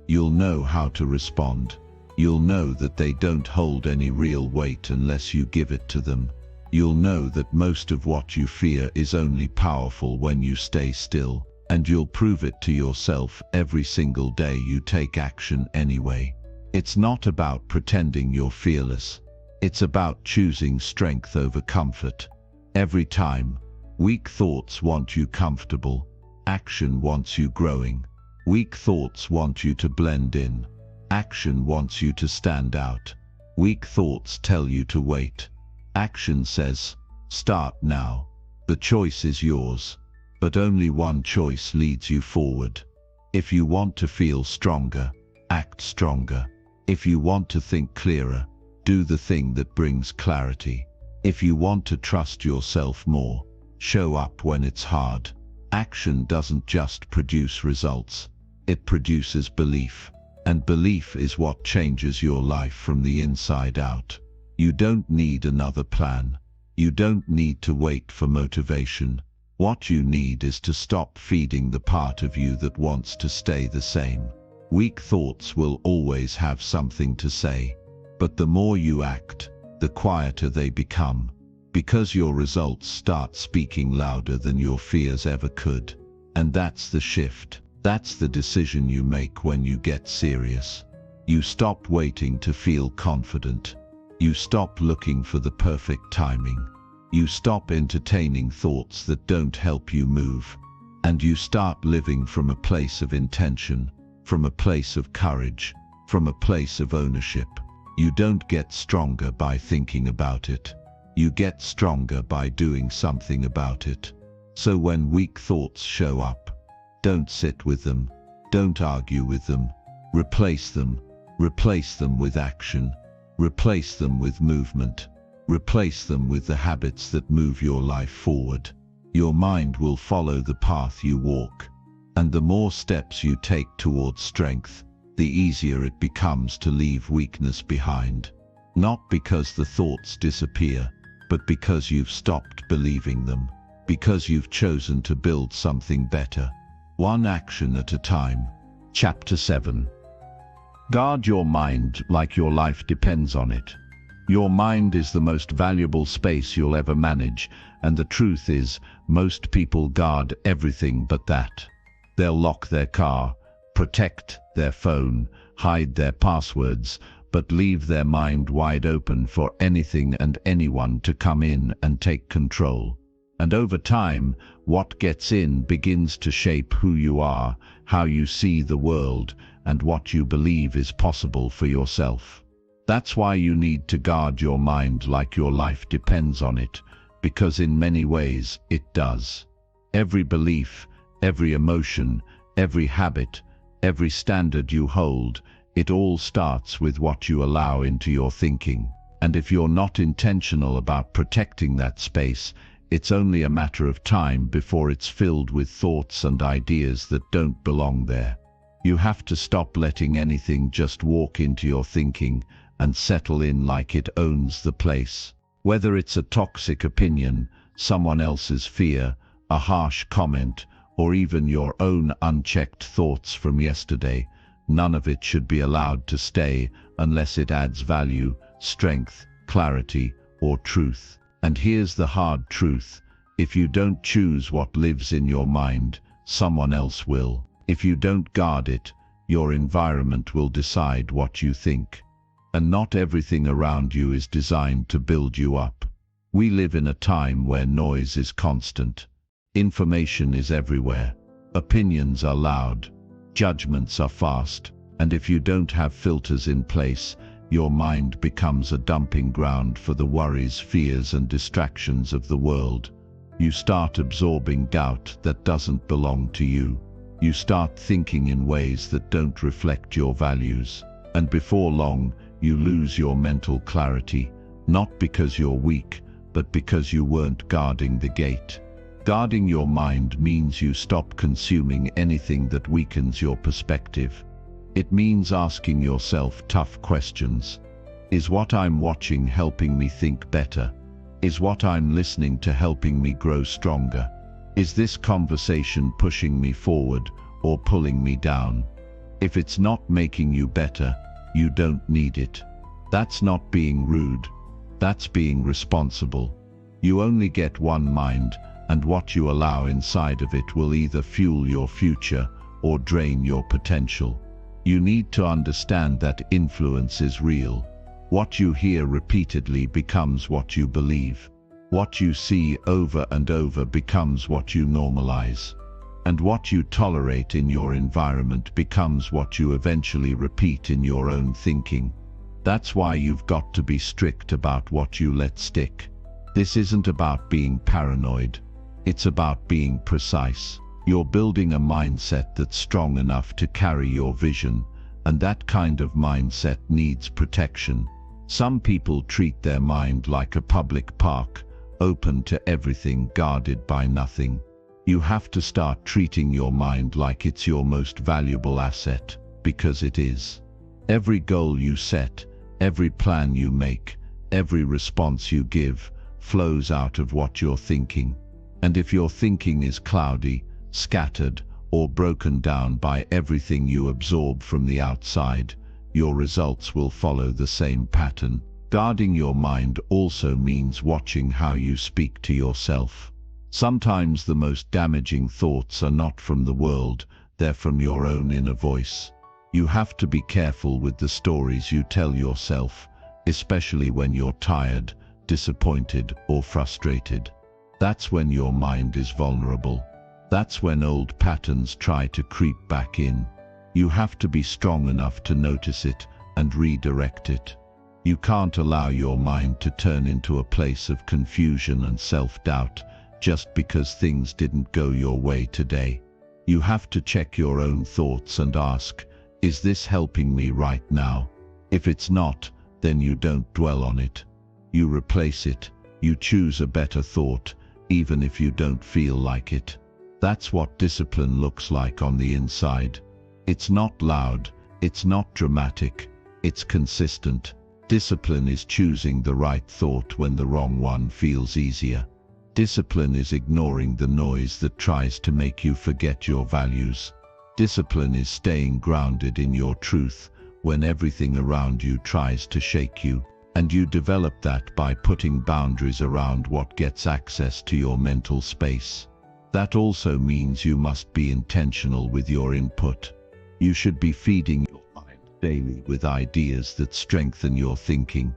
You'll know how to respond. You'll know that they don't hold any real weight unless you give it to them. You'll know that most of what you fear is only powerful when you stay still. And you'll prove it to yourself every single day you take action anyway. It's not about pretending you're fearless. It's about choosing strength over comfort. Every time, weak thoughts want you comfortable. Action wants you growing. Weak thoughts want you to blend in. Action wants you to stand out. Weak thoughts tell you to wait. Action says, start now. The choice is yours. But only one choice leads you forward. If you want to feel stronger, act stronger. If you want to think clearer, do the thing that brings clarity. If you want to trust yourself more, show up when it's hard. Action doesn't just produce results, it produces belief. And belief is what changes your life from the inside out. You don't need another plan. You don't need to wait for motivation. What you need is to stop feeding the part of you that wants to stay the same. Weak thoughts will always have something to say, but the more you act, the quieter they become, because your results start speaking louder than your fears ever could. And that's the shift. That's the decision you make when you get serious. You stop waiting to feel confident. You stop looking for the perfect timing. You stop entertaining thoughts that don't help you move. And you start living from a place of intention, from a place of courage, from a place of ownership. You don't get stronger by thinking about it. You get stronger by doing something about it. So when weak thoughts show up, don't sit with them. Don't argue with them. Replace them. Replace them with action. Replace them with movement. Replace them with the habits that move your life forward. Your mind will follow the path you walk. And the more steps you take towards strength, the easier it becomes to leave weakness behind. Not because the thoughts disappear, but because you've stopped believing them. Because you've chosen to build something better. One action at a time. Chapter 7. Guard your mind like your life depends on it. Your mind is the most valuable space you'll ever manage, and the truth is, most people guard everything but that. They'll lock their car, protect their phone, hide their passwords, but leave their mind wide open for anything and anyone to come in and take control. And over time, what gets in begins to shape who you are, how you see the world, and what you believe is possible for yourself. That's why you need to guard your mind like your life depends on it, because in many ways it does. Every belief, every emotion, every habit, every standard you hold, it all starts with what you allow into your thinking. And if you're not intentional about protecting that space, it's only a matter of time before it's filled with thoughts and ideas that don't belong there. You have to stop letting anything just walk into your thinking and settle in like it owns the place. Whether it's a toxic opinion, someone else's fear, a harsh comment, or even your own unchecked thoughts from yesterday, none of it should be allowed to stay unless it adds value, strength, clarity, or truth. And here's the hard truth: if you don't choose what lives in your mind, someone else will. If you don't guard it, your environment will decide what you think. And not everything around you is designed to build you up. We live in a time where noise is constant. Information is everywhere. Opinions are loud. Judgments are fast. And if you don't have filters in place, your mind becomes a dumping ground for the worries, fears, and distractions of the world. You start absorbing doubt that doesn't belong to you. You start thinking in ways that don't reflect your values. And before long, you lose your mental clarity, not because you're weak, but because you weren't guarding the gate. Guarding your mind means you stop consuming anything that weakens your perspective. It means asking yourself tough questions. Is what I'm watching helping me think better? Is what I'm listening to helping me grow stronger? Is this conversation pushing me forward or pulling me down? If it's not making you better, you don't need it. That's not being rude. That's being responsible. You only get one mind, and what you allow inside of it will either fuel your future or drain your potential. You need to understand that influence is real. What you hear repeatedly becomes what you believe. What you see over and over becomes what you normalize. And what you tolerate in your environment becomes what you eventually repeat in your own thinking. That's why you've got to be strict about what you let stick. This isn't about being paranoid. It's about being precise. You're building a mindset that's strong enough to carry your vision, and that kind of mindset needs protection. Some people treat their mind like a public park, open to everything, guarded by nothing. You have to start treating your mind like it's your most valuable asset, because it is. Every goal you set, every plan you make, every response you give, flows out of what you're thinking. And if your thinking is cloudy, scattered, or broken down by everything you absorb from the outside, your results will follow the same pattern. Guarding your mind also means watching how you speak to yourself. Sometimes the most damaging thoughts are not from the world, they're from your own inner voice. You have to be careful with the stories you tell yourself, especially when you're tired, disappointed, or frustrated. That's when your mind is vulnerable. That's when old patterns try to creep back in. You have to be strong enough to notice it and redirect it. You can't allow your mind to turn into a place of confusion and self-doubt just because things didn't go your way today. You have to check your own thoughts and ask, is this helping me right now? If it's not, then you don't dwell on it. You replace it. You choose a better thought, even if you don't feel like it. That's what discipline looks like on the inside. It's not loud, it's not dramatic, it's consistent. Discipline is choosing the right thought when the wrong one feels easier. Discipline is ignoring the noise that tries to make you forget your values. Discipline is staying grounded in your truth when everything around you tries to shake you. And you develop that by putting boundaries around what gets access to your mental space. That also means you must be intentional with your input. You should be feeding your mind daily with ideas that strengthen your thinking.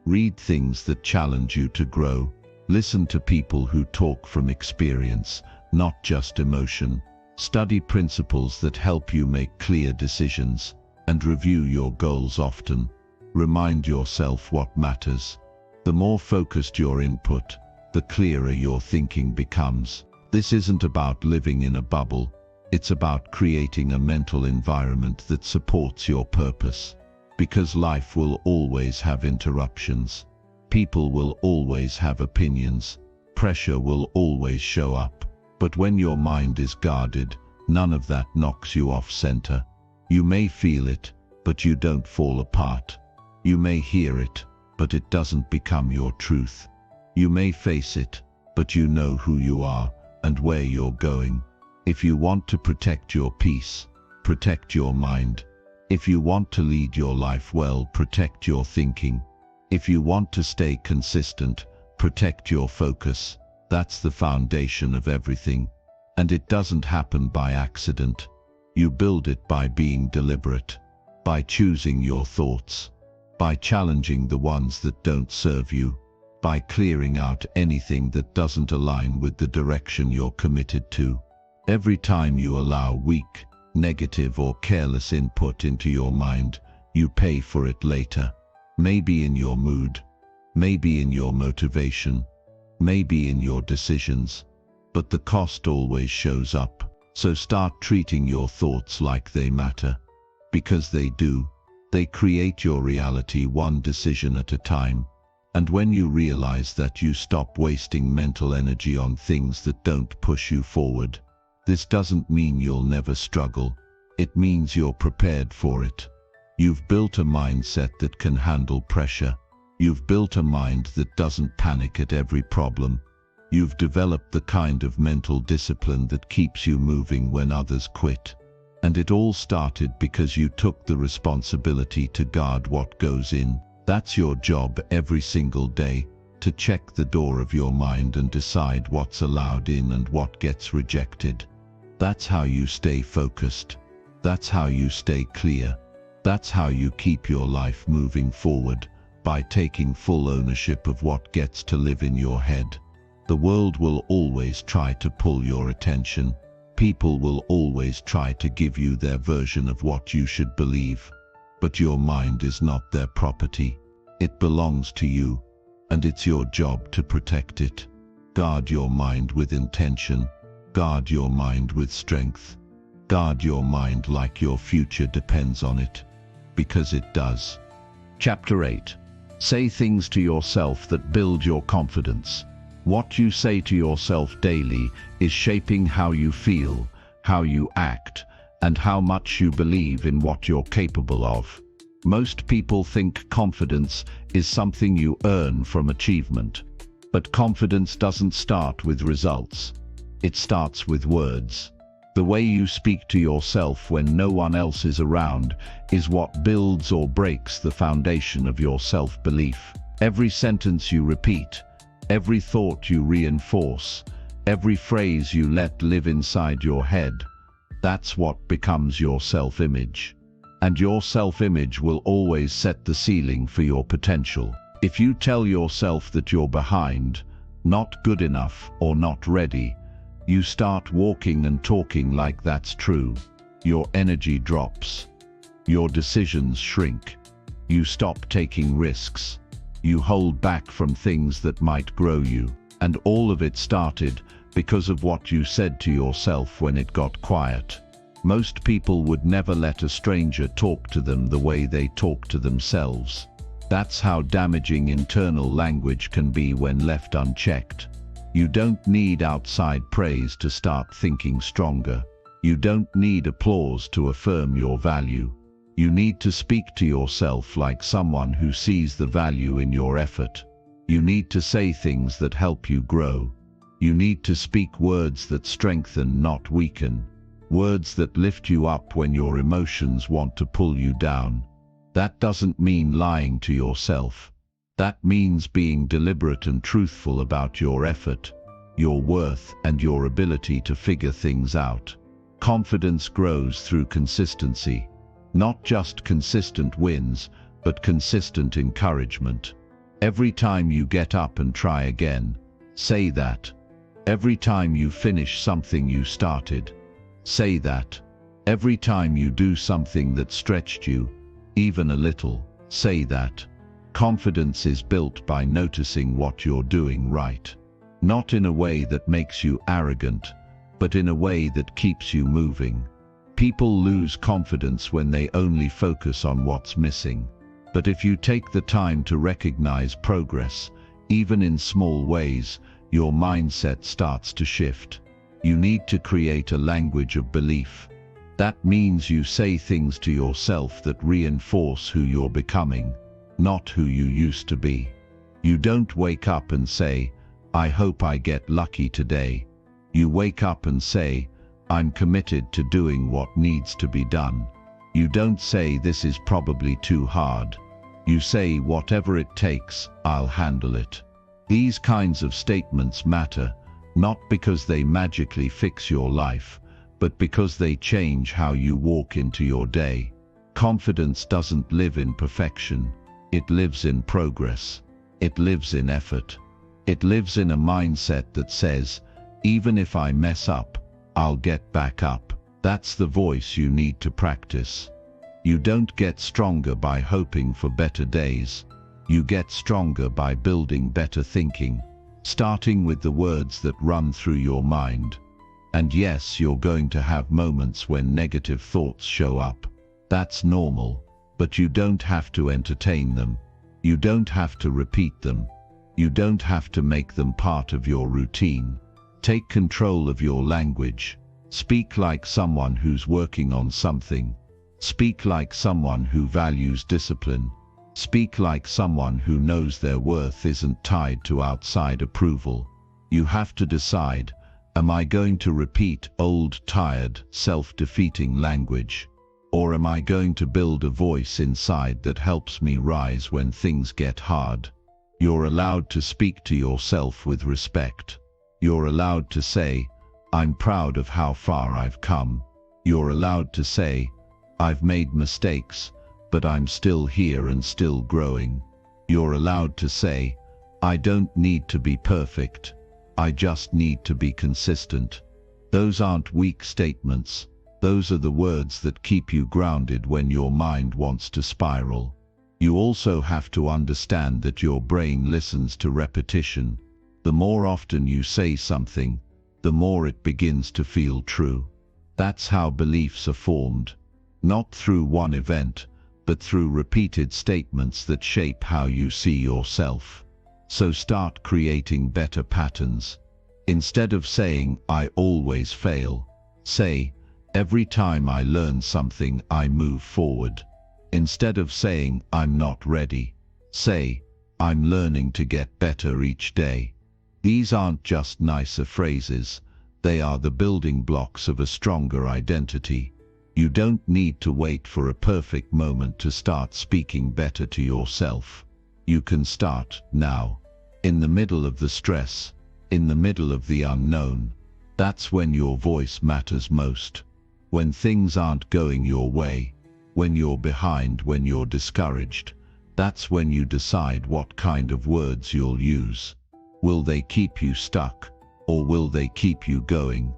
Read things that challenge you to grow. Listen to people who talk from experience, not just emotion. Study principles that help you make clear decisions, and review your goals often. Remind yourself what matters. The more focused your input, the clearer your thinking becomes. This isn't about living in a bubble. It's about creating a mental environment that supports your purpose. Because life will always have interruptions. People will always have opinions. Pressure will always show up. But when your mind is guarded, none of that knocks you off center. You may feel it, but you don't fall apart. You may hear it, but it doesn't become your truth. You may face it, but you know who you are and where you're going. If you want to protect your peace, protect your mind. If you want to lead your life well, protect your thinking. If you want to stay consistent, protect your focus. That's the foundation of everything. And it doesn't happen by accident. You build it by being deliberate, by choosing your thoughts, by challenging the ones that don't serve you, by clearing out anything that doesn't align with the direction you're committed to. Every time you allow weak, negative or careless input into your mind, you pay for it later. Maybe in your mood, maybe in your motivation, maybe in your decisions, but the cost always shows up. So start treating your thoughts like they matter, because they do. They create your reality one decision at a time. And when you realize that, you stop wasting mental energy on things that don't push you forward. This doesn't mean you'll never struggle. It means you're prepared for it. You've built a mindset that can handle pressure. You've built a mind that doesn't panic at every problem. You've developed the kind of mental discipline that keeps you moving when others quit. And it all started because you took the responsibility to guard what goes in. That's your job every single day, to check the door of your mind and decide what's allowed in and what gets rejected. That's how you stay focused. That's how you stay clear. That's how you keep your life moving forward, by taking full ownership of what gets to live in your head. The world will always try to pull your attention. People will always try to give you their version of what you should believe. But your mind is not their property. It belongs to you, and it's your job to protect it. Guard your mind with intention. Guard your mind with strength. Guard your mind like your future depends on it, because it does. Chapter 8. Say things to yourself that build your confidence. What you say to yourself daily is shaping how you feel, how you act, and how much you believe in what you're capable of. Most people think confidence is something you earn from achievement. But confidence doesn't start with results. It starts with words. The way you speak to yourself when no one else is around is what builds or breaks the foundation of your self-belief. Every sentence you repeat, every thought you reinforce, every phrase you let live inside your head, that's what becomes your self-image. And your self-image will always set the ceiling for your potential. If you tell yourself that you're behind, not good enough, or not ready, you start walking and talking like that's true. Your energy drops. Your decisions shrink. You stop taking risks. You hold back from things that might grow you. And all of it started because of what you said to yourself when it got quiet. Most people would never let a stranger talk to them the way they talk to themselves. That's how damaging internal language can be when left unchecked. You don't need outside praise to start thinking stronger. You don't need applause to affirm your value. You need to speak to yourself like someone who sees the value in your effort. You need to say things that help you grow. You need to speak words that strengthen, not weaken. Words that lift you up when your emotions want to pull you down. That doesn't mean lying to yourself. That means being deliberate and truthful about your effort, your worth, and your ability to figure things out. Confidence grows through consistency. Not just consistent wins, but consistent encouragement. Every time you get up and try again, say that. Every time you finish something you started, say that. Every time you do something that stretched you, even a little, say that. Confidence is built by noticing what you're doing right. Not in a way that makes you arrogant, but in a way that keeps you moving. People lose confidence when they only focus on what's missing. But if you take the time to recognize progress, even in small ways, your mindset starts to shift. You need to create a language of belief. That means you say things to yourself that reinforce who you're becoming, not who you used to be. You don't wake up and say, "I hope I get lucky today." You wake up and say, "I'm committed to doing what needs to be done." You don't say, "This is probably too hard." You say, "Whatever it takes, I'll handle it." These kinds of statements matter, not because they magically fix your life, but because they change how you walk into your day. Confidence doesn't live in perfection. It lives in progress. It lives in effort. It lives in a mindset that says, "Even if I mess up, I'll get back up." That's the voice you need to practice. You don't get stronger by hoping for better days. You get stronger by building better thinking, starting with the words that run through your mind. And yes, you're going to have moments when negative thoughts show up. That's normal, but you don't have to entertain them. You don't have to repeat them. You don't have to make them part of your routine. Take control of your language. Speak like someone who's working on something. Speak like someone who values discipline. Speak like someone who knows their worth isn't tied to outside approval. You have to decide, am I going to repeat old, tired, self-defeating language? Or am I going to build a voice inside that helps me rise when things get hard? You're allowed to speak to yourself with respect. You're allowed to say, "I'm proud of how far I've come." You're allowed to say, "I've made mistakes, but I'm still here and still growing." You're allowed to say, "I don't need to be perfect. I just need to be consistent." Those aren't weak statements. Those are the words that keep you grounded when your mind wants to spiral. You also have to understand that your brain listens to repetition. The more often you say something, the more it begins to feel true. That's how beliefs are formed. Not through one event, but through repeated statements that shape how you see yourself. So start creating better patterns. Instead of saying, "I always fail," say, "Every time I learn something, I move forward." Instead of saying, "I'm not ready," say, "I'm learning to get better each day." These aren't just nicer phrases. They are the building blocks of a stronger identity. You don't need to wait for a perfect moment to start speaking better to yourself. You can start now, in the middle of the stress, in the middle of the unknown. That's when your voice matters most. When things aren't going your way, when you're behind, when you're discouraged, that's when you decide what kind of words you'll use. Will they keep you stuck, or will they keep you going?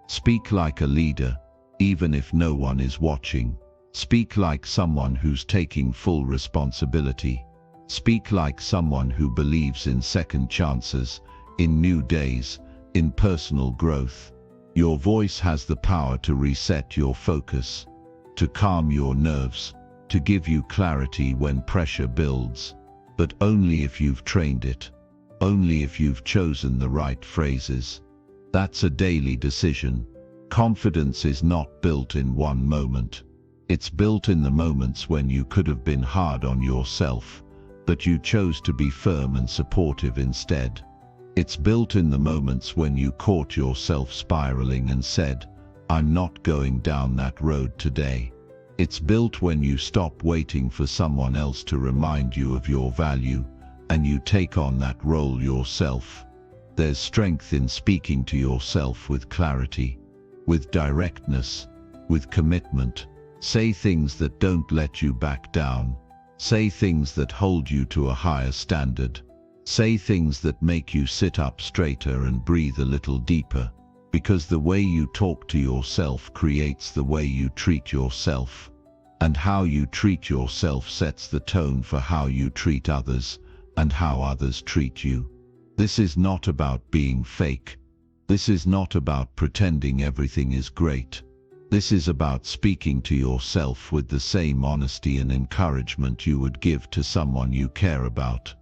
Speak like a leader, even if no one is watching. Speak like someone who's taking full responsibility. Speak like someone who believes in second chances, in new days, in personal growth. Your voice has the power to reset your focus, to calm your nerves, to give you clarity when pressure builds. But only if you've trained it. Only if you've chosen the right phrases. That's a daily decision. Confidence is not built in one moment. It's built in the moments when you could have been hard on yourself, but you chose to be firm and supportive instead. It's built in the moments when you caught yourself spiraling and said, "I'm not going down that road today." It's built when you stop waiting for someone else to remind you of your value and you take on that role yourself. There's strength in speaking to yourself with clarity, with directness, with commitment. Say things that don't let you back down. Say things that hold you to a higher standard. Say things that make you sit up straighter and breathe a little deeper, because the way you talk to yourself creates the way you treat yourself. And how you treat yourself sets the tone for how you treat others and how others treat you. This is not about being fake. This is not about pretending everything is great. This is about speaking to yourself with the same honesty and encouragement you would give to someone you care about.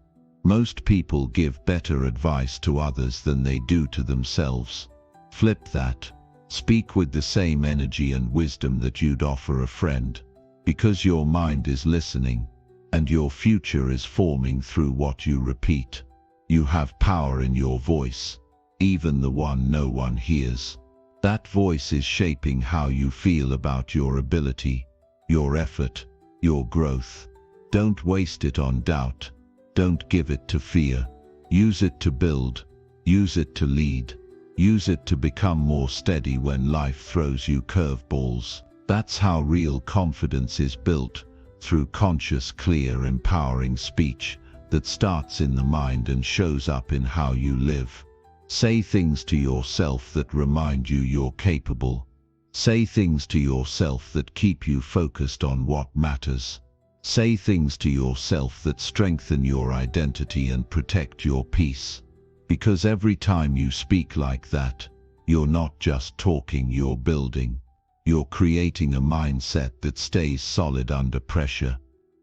Most people give better advice to others than they do to themselves. Flip that. Speak with the same energy and wisdom that you'd offer a friend, because your mind is listening, and your future is forming through what you repeat. You have power in your voice, even the one no one hears. That voice is shaping how you feel about your ability, your effort, your growth. Don't waste it on doubt. Don't give it to fear. Use it to build. Use it to lead. Use it to become more steady when life throws you curveballs. That's how real confidence is built, through conscious, clear, empowering speech that starts in the mind and shows up in how you live. Say things to yourself that remind you you're capable. Say things to yourself that keep you focused on what matters. Say things to yourself that strengthen your identity and protect your peace. Because every time you speak like that, you're not just talking, you're building. You're creating a mindset that stays solid under pressure.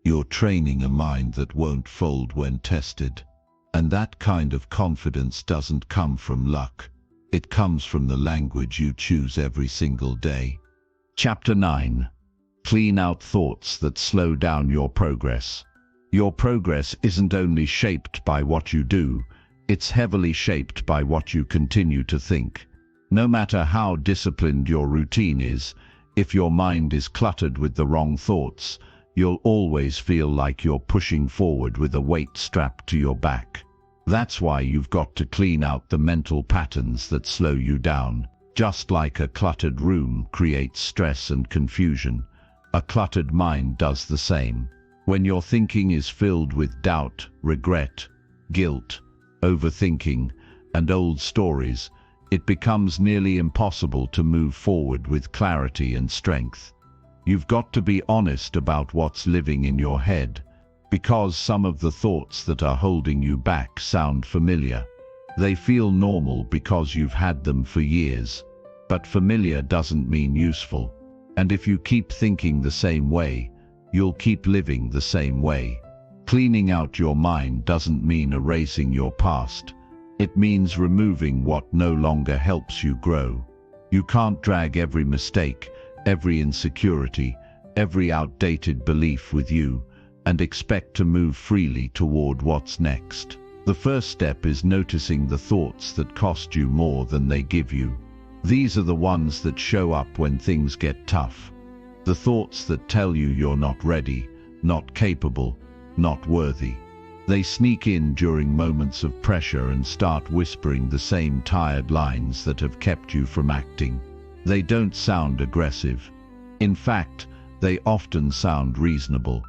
You're training a mind that won't fold when tested. And that kind of confidence doesn't come from luck. It comes from the language you choose every single day. Chapter 9. Clean out thoughts that slow down your progress. Your progress isn't only shaped by what you do, it's heavily shaped by what you continue to think. No matter how disciplined your routine is, if your mind is cluttered with the wrong thoughts, you'll always feel like you're pushing forward with a weight strapped to your back. That's why you've got to clean out the mental patterns that slow you down. Just like a cluttered room creates stress and confusion, a cluttered mind does the same. When your thinking is filled with doubt, regret, guilt, overthinking, and old stories, it becomes nearly impossible to move forward with clarity and strength. You've got to be honest about what's living in your head, because some of the thoughts that are holding you back sound familiar. They feel normal because you've had them for years, but familiar doesn't mean useful. And if you keep thinking the same way, you'll keep living the same way. Cleaning out your mind doesn't mean erasing your past. It means removing what no longer helps you grow. You can't drag every mistake, every insecurity, every outdated belief with you and expect to move freely toward what's next. The first step is noticing the thoughts that cost you more than they give you. These are the ones that show up when things get tough. The thoughts that tell you you're not ready, not capable, not worthy. They sneak in during moments of pressure and start whispering the same tired lines that have kept you from acting. They don't sound aggressive. In fact, they often sound reasonable,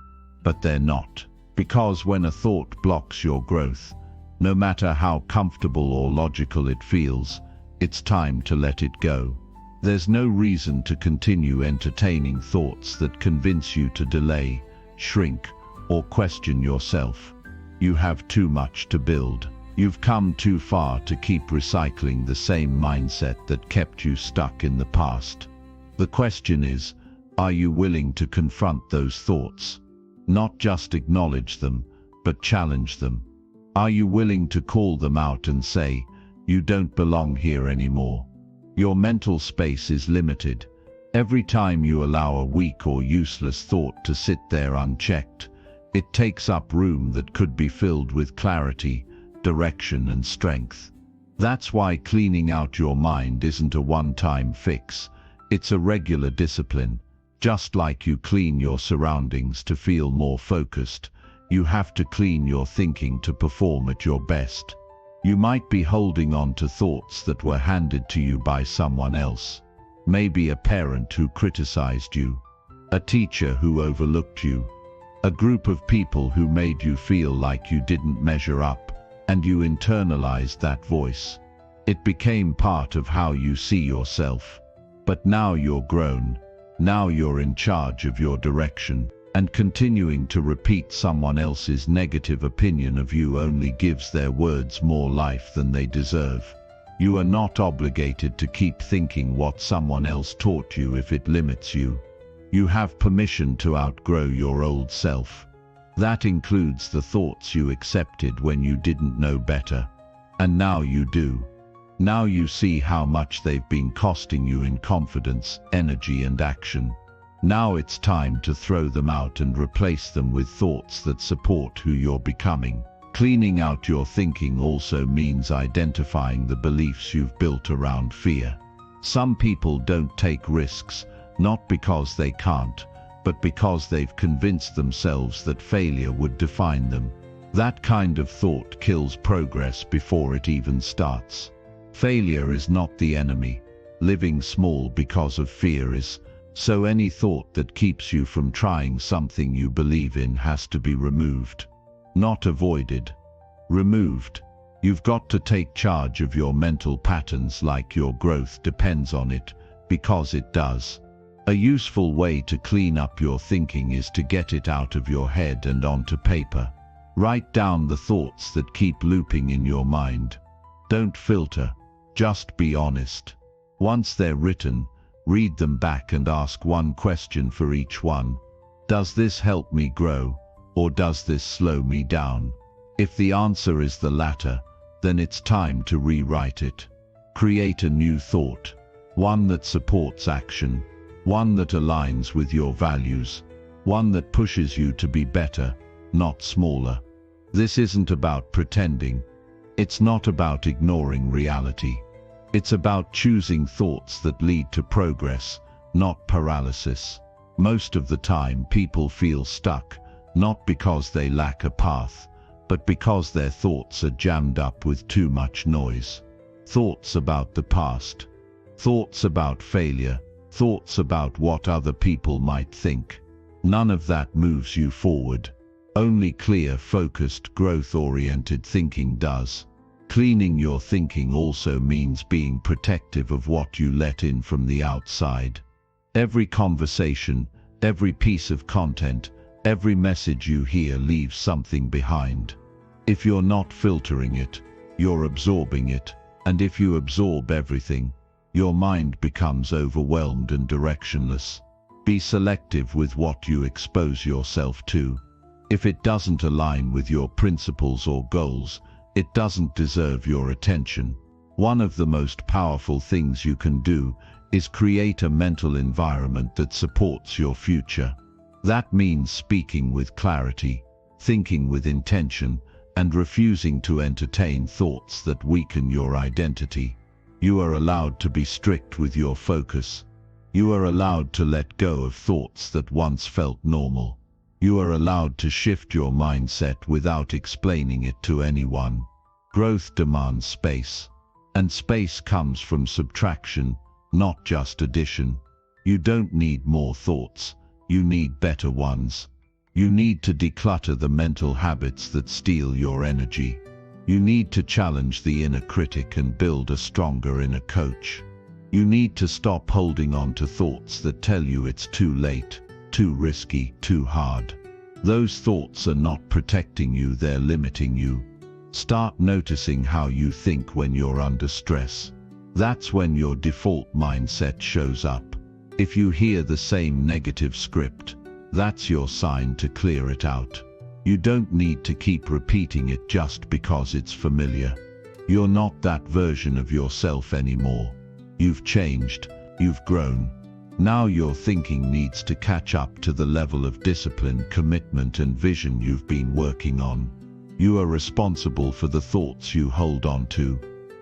but they're not. Because when a thought blocks your growth, no matter how comfortable or logical it feels, it's time to let it go. There's no reason to continue entertaining thoughts that convince you to delay, shrink, or question yourself. You have too much to build. You've come too far to keep recycling the same mindset that kept you stuck in the past. The question is, are you willing to confront those thoughts? Not just acknowledge them, but challenge them. Are you willing to call them out and say, you don't belong here anymore? Your mental space is limited. Every time you allow a weak or useless thought to sit there unchecked, it takes up room that could be filled with clarity, direction, and strength. That's why cleaning out your mind isn't a one-time fix. It's a regular discipline. Just like you clean your surroundings to feel more focused, You have to clean your thinking to perform at your best. You might be holding on to thoughts that were handed to you by someone else. Maybe a parent who criticized you, a teacher who overlooked you, a group of people who made you feel like you didn't measure up, and you internalized that voice. It became part of how you see yourself. But now you're grown. Now you're in charge of your direction, and continuing to repeat someone else's negative opinion of you only gives their words more life than they deserve. You are not obligated to keep thinking what someone else taught you if it limits you. You have permission to outgrow your old self. That includes the thoughts you accepted when you didn't know better. And now you do. Now you see how much they've been costing you in confidence, energy, and action. Now it's time to throw them out and replace them with thoughts that support who you're becoming. Cleaning out your thinking also means identifying the beliefs you've built around fear. Some people don't take risks, not because they can't, but because they've convinced themselves that failure would define them. That kind of thought kills progress before it even starts. Failure is not the enemy. Living small because of fear is. So any thought that keeps you from trying something you believe in has to be removed. Not avoided. Removed. You've got to take charge of your mental patterns like your growth depends on it, because it does. A useful way to clean up your thinking is to get it out of your head and onto paper. Write down the thoughts that keep looping in your mind. Don't filter, just be honest. Once they're written, read them back and ask one question for each one. Does this help me grow, or does this slow me down? If the answer is the latter, then it's time to rewrite it. Create a new thought, one that supports action, one that aligns with your values, one that pushes you to be better, not smaller. This isn't about pretending. It's not about ignoring reality. It's about choosing thoughts that lead to progress, not paralysis. Most of the time people feel stuck, not because they lack a path, but because their thoughts are jammed up with too much noise. Thoughts about the past, thoughts about failure, thoughts about what other people might think. None of that moves you forward. Only clear, focused, growth-oriented thinking does. Cleaning your thinking also means being protective of what you let in from the outside. Every conversation, every piece of content, every message you hear leaves something behind. If you're not filtering it, you're absorbing it, and if you absorb everything, your mind becomes overwhelmed and directionless. Be selective with what you expose yourself to. If it doesn't align with your principles or goals, it doesn't deserve your attention. One of the most powerful things you can do is create a mental environment that supports your future. That means speaking with clarity, thinking with intention, and refusing to entertain thoughts that weaken your identity. You are allowed to be strict with your focus. You are allowed to let go of thoughts that once felt normal. You are allowed to shift your mindset without explaining it to anyone. Growth demands space, and space comes from subtraction, not just addition. You don't need more thoughts, you need better ones. You need to declutter the mental habits that steal your energy. You need to challenge the inner critic and build a stronger inner coach. You need to stop holding on to thoughts that tell you it's too late, too risky, too hard. Those thoughts are not protecting you, they're limiting you. Start noticing how you think when you're under stress. That's when your default mindset shows up. If you hear the same negative script, that's your sign to clear it out. You don't need to keep repeating it just because it's familiar. You're not that version of yourself anymore. You've changed, you've grown. Now your thinking needs to catch up to the level of discipline, commitment, and vision you've been working on. You are responsible for the thoughts you hold on to.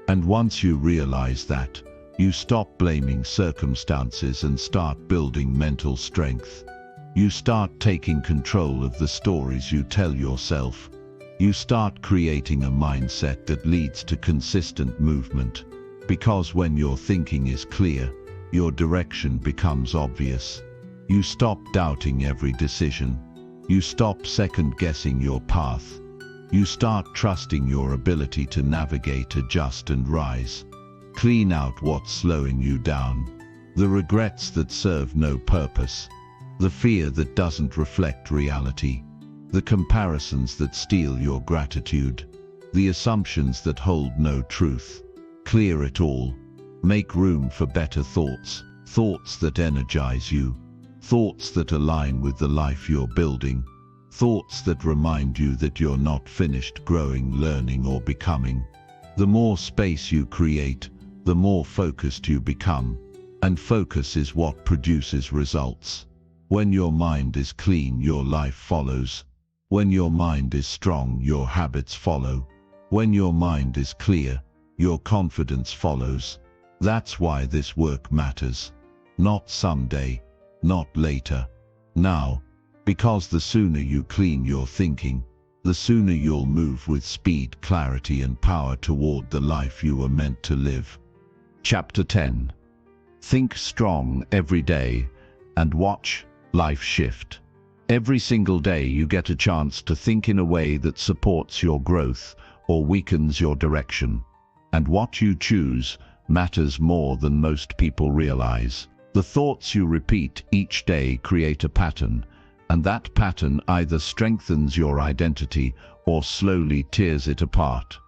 And once you realize that, you stop blaming circumstances and start building mental strength. You start taking control of the stories you tell yourself. You start creating a mindset that leads to consistent movement. Because when your thinking is clear, your direction becomes obvious. You stop doubting every decision. You stop second-guessing your path. You start trusting your ability to navigate, adjust and rise. Clean out what's slowing you down. The regrets that serve no purpose. The fear that doesn't reflect reality. The comparisons that steal your gratitude. The assumptions that hold no truth. Clear it all. Make room for better thoughts. Thoughts that energize you. Thoughts that align with the life you're building. Thoughts that remind you that you're not finished growing, learning or becoming. The more space you create, the more focused you become. And focus is what produces results. When your mind is clean, your life follows. When your mind is strong, your habits follow. When your mind is clear, your confidence follows. That's why this work matters. Not someday, not later, now. Because the sooner you clean your thinking, the sooner you'll move with speed, clarity and power toward the life you were meant to live. Chapter 10. Think strong every day and watch life shift. Every single day you get a chance to think in a way that supports your growth or weakens your direction. And what you choose matters more than most people realize. The thoughts you repeat each day create a pattern, and that pattern either strengthens your identity or slowly tears it apart.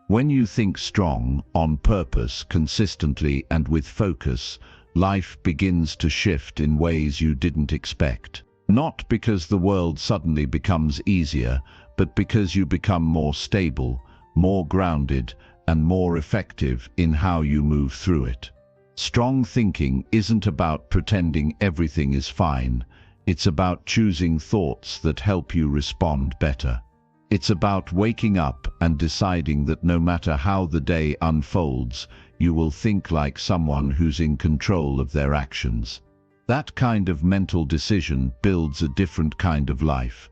When you think strong, on purpose, consistently and with focus, life begins to shift in ways you didn't expect. Not because the world suddenly becomes easier, but because you become more stable, more grounded, and more effective in how you move through it. Strong thinking isn't about pretending everything is fine. It's about choosing thoughts that help you respond better. It's about waking up and deciding that no matter how the day unfolds, you will think like someone who's in control of their actions. That kind of mental decision builds a different kind of life.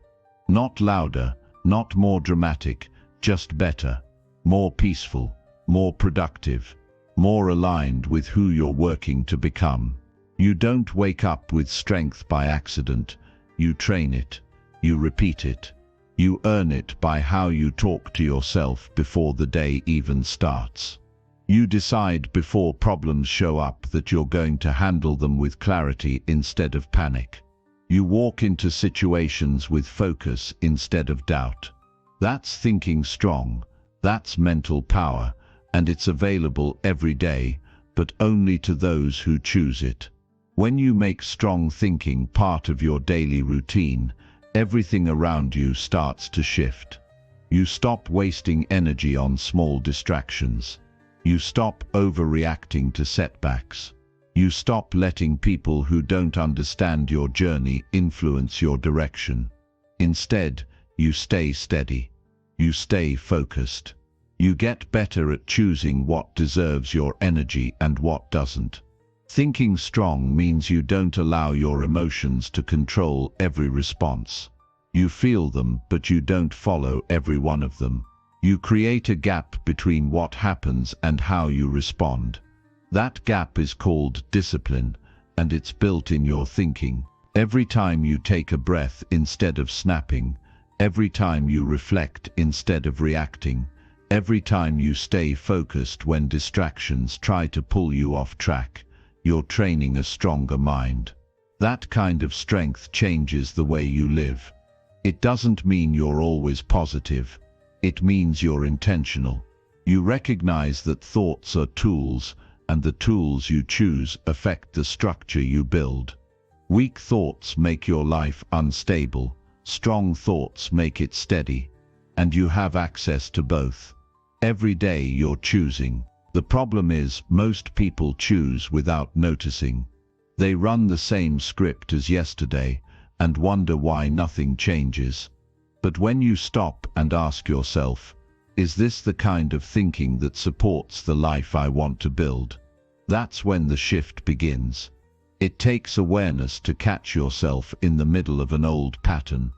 Not louder, not more dramatic, just better, more peaceful, more productive, more aligned with who you're working to become. You don't wake up with strength by accident. You train it. You repeat it. You earn it by how you talk to yourself before the day even starts. You decide before problems show up that you're going to handle them with clarity instead of panic. You walk into situations with focus instead of doubt. That's thinking strong. That's mental power, and it's available every day, but only to those who choose it. When you make strong thinking part of your daily routine, everything around you starts to shift. You stop wasting energy on small distractions. You stop overreacting to setbacks. You stop letting people who don't understand your journey influence your direction. Instead, you stay steady. You stay focused. You get better at choosing what deserves your energy and what doesn't. Thinking strong means you don't allow your emotions to control every response. You feel them, but you don't follow every one of them. You create a gap between what happens and how you respond. That gap is called discipline, and it's built in your thinking. Every time you take a breath instead of snapping, every time you reflect instead of reacting, every time you stay focused when distractions try to pull you off track, you're training a stronger mind. That kind of strength changes the way you live. It doesn't mean you're always positive. It means you're intentional. You recognize that thoughts are tools, and the tools you choose affect the structure you build. Weak thoughts make your life unstable. Strong thoughts make it steady. And you have access to both. Every day you're choosing. The problem is, most people choose without noticing. They run the same script as yesterday and wonder why nothing changes. But when you stop and ask yourself, is this the kind of thinking that supports the life I want to build? That's when the shift begins. It takes awareness to catch yourself in the middle of an old pattern,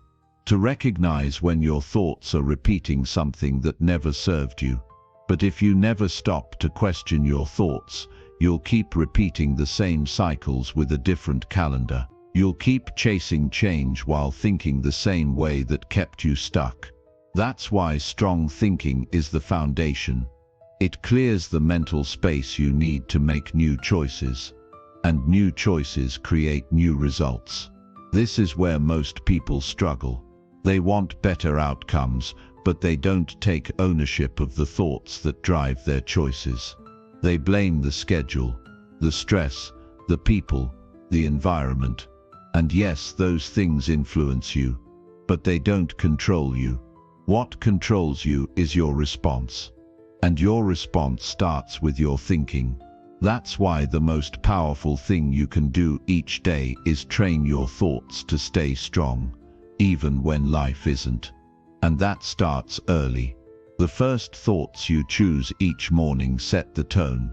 to recognize when your thoughts are repeating something that never served you. But if you never stop to question your thoughts, you'll keep repeating the same cycles with a different calendar. You'll keep chasing change while thinking the same way that kept you stuck. That's why strong thinking is the foundation. It clears the mental space you need to make new choices. And new choices create new results. This is where most people struggle. They want better outcomes, but they don't take ownership of the thoughts that drive their choices. They blame the schedule, the stress, the people, the environment. And yes, those things influence you, but they don't control you. What controls you is your response. And your response starts with your thinking. That's why the most powerful thing you can do each day is train your thoughts to stay strong, even when life isn't. And that starts early. The first thoughts you choose each morning set the tone.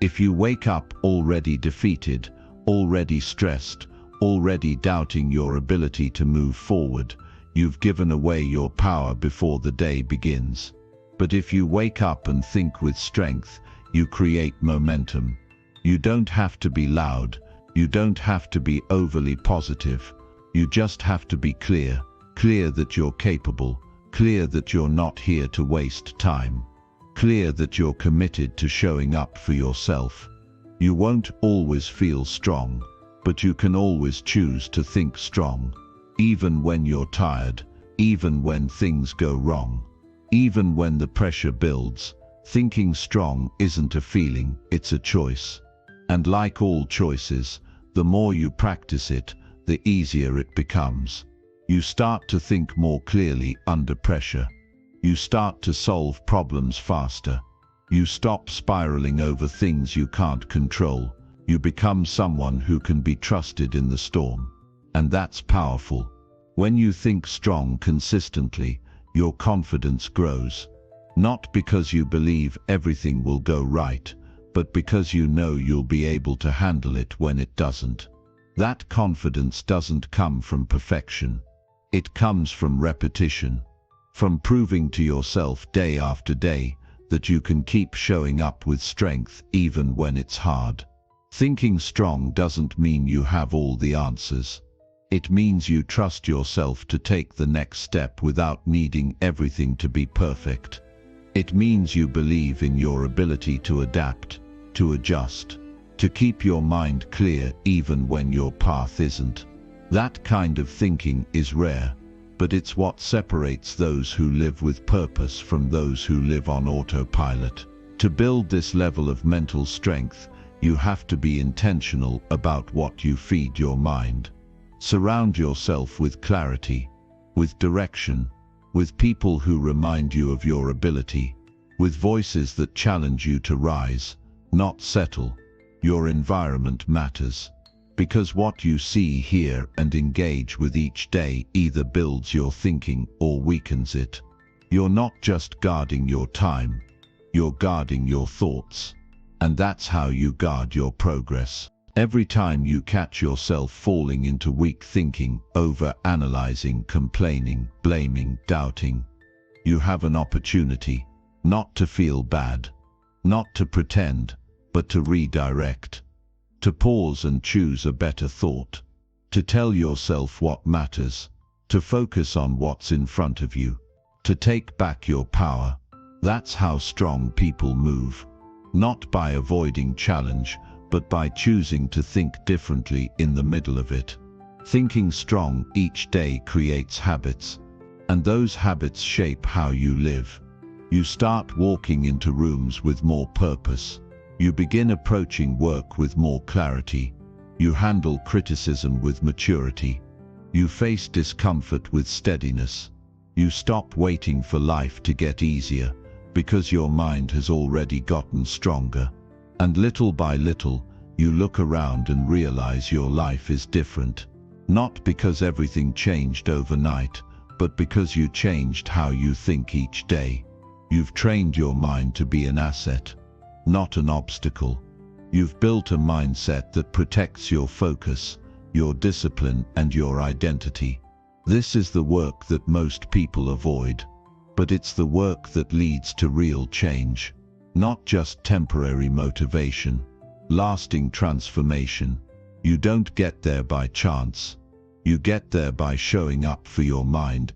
If you wake up already defeated, already stressed, already doubting your ability to move forward, you've given away your power before the day begins. But if you wake up and think with strength, you create momentum. You don't have to be loud, you don't have to be overly positive. You just have to be clear, clear that you're capable, clear that you're not here to waste time, clear that you're committed to showing up for yourself. You won't always feel strong, but you can always choose to think strong. Even when you're tired, even when things go wrong, even when the pressure builds, thinking strong isn't a feeling, it's a choice. And like all choices, the more you practice it, the easier it becomes. You start to think more clearly under pressure. You start to solve problems faster. You stop spiraling over things you can't control. You become someone who can be trusted in the storm. And that's powerful. When you think strong consistently, your confidence grows. Not because you believe everything will go right, but because you know you'll be able to handle it when it doesn't. That confidence doesn't come from perfection. It comes from repetition, from proving to yourself day after day that you can keep showing up with strength even when it's hard. Thinking strong doesn't mean you have all the answers. It means you trust yourself to take the next step without needing everything to be perfect. It means you believe in your ability to adapt, to adjust, to keep your mind clear even when your path isn't. That kind of thinking is rare, but it's what separates those who live with purpose from those who live on autopilot. To build this level of mental strength, you have to be intentional about what you feed your mind. Surround yourself with clarity, with direction, with people who remind you of your ability, with voices that challenge you to rise, not settle. Your environment matters, because what you see, hear, and engage with each day either builds your thinking or weakens it. You're not just guarding your time, you're guarding your thoughts. And that's how you guard your progress. Every time you catch yourself falling into weak thinking, over-analyzing, complaining, blaming, doubting, you have an opportunity, not to feel bad, not to pretend, but to redirect, to pause and choose a better thought, to tell yourself what matters, to focus on what's in front of you, to take back your power. That's how strong people move. Not by avoiding challenge, but by choosing to think differently in the middle of it. Thinking strong each day creates habits, and those habits shape how you live. You start walking into rooms with more purpose. You begin approaching work with more clarity. You handle criticism with maturity. You face discomfort with steadiness. You stop waiting for life to get easier, because your mind has already gotten stronger. And little by little, you look around and realize your life is different. Not because everything changed overnight, but because you changed how you think each day. You've trained your mind to be an asset, not an obstacle. You've built a mindset that protects your focus, your discipline, and your identity. This is the work that most people avoid. But it's the work that leads to real change. Not just temporary motivation, lasting transformation. You don't get there by chance. You get there by showing up for your mind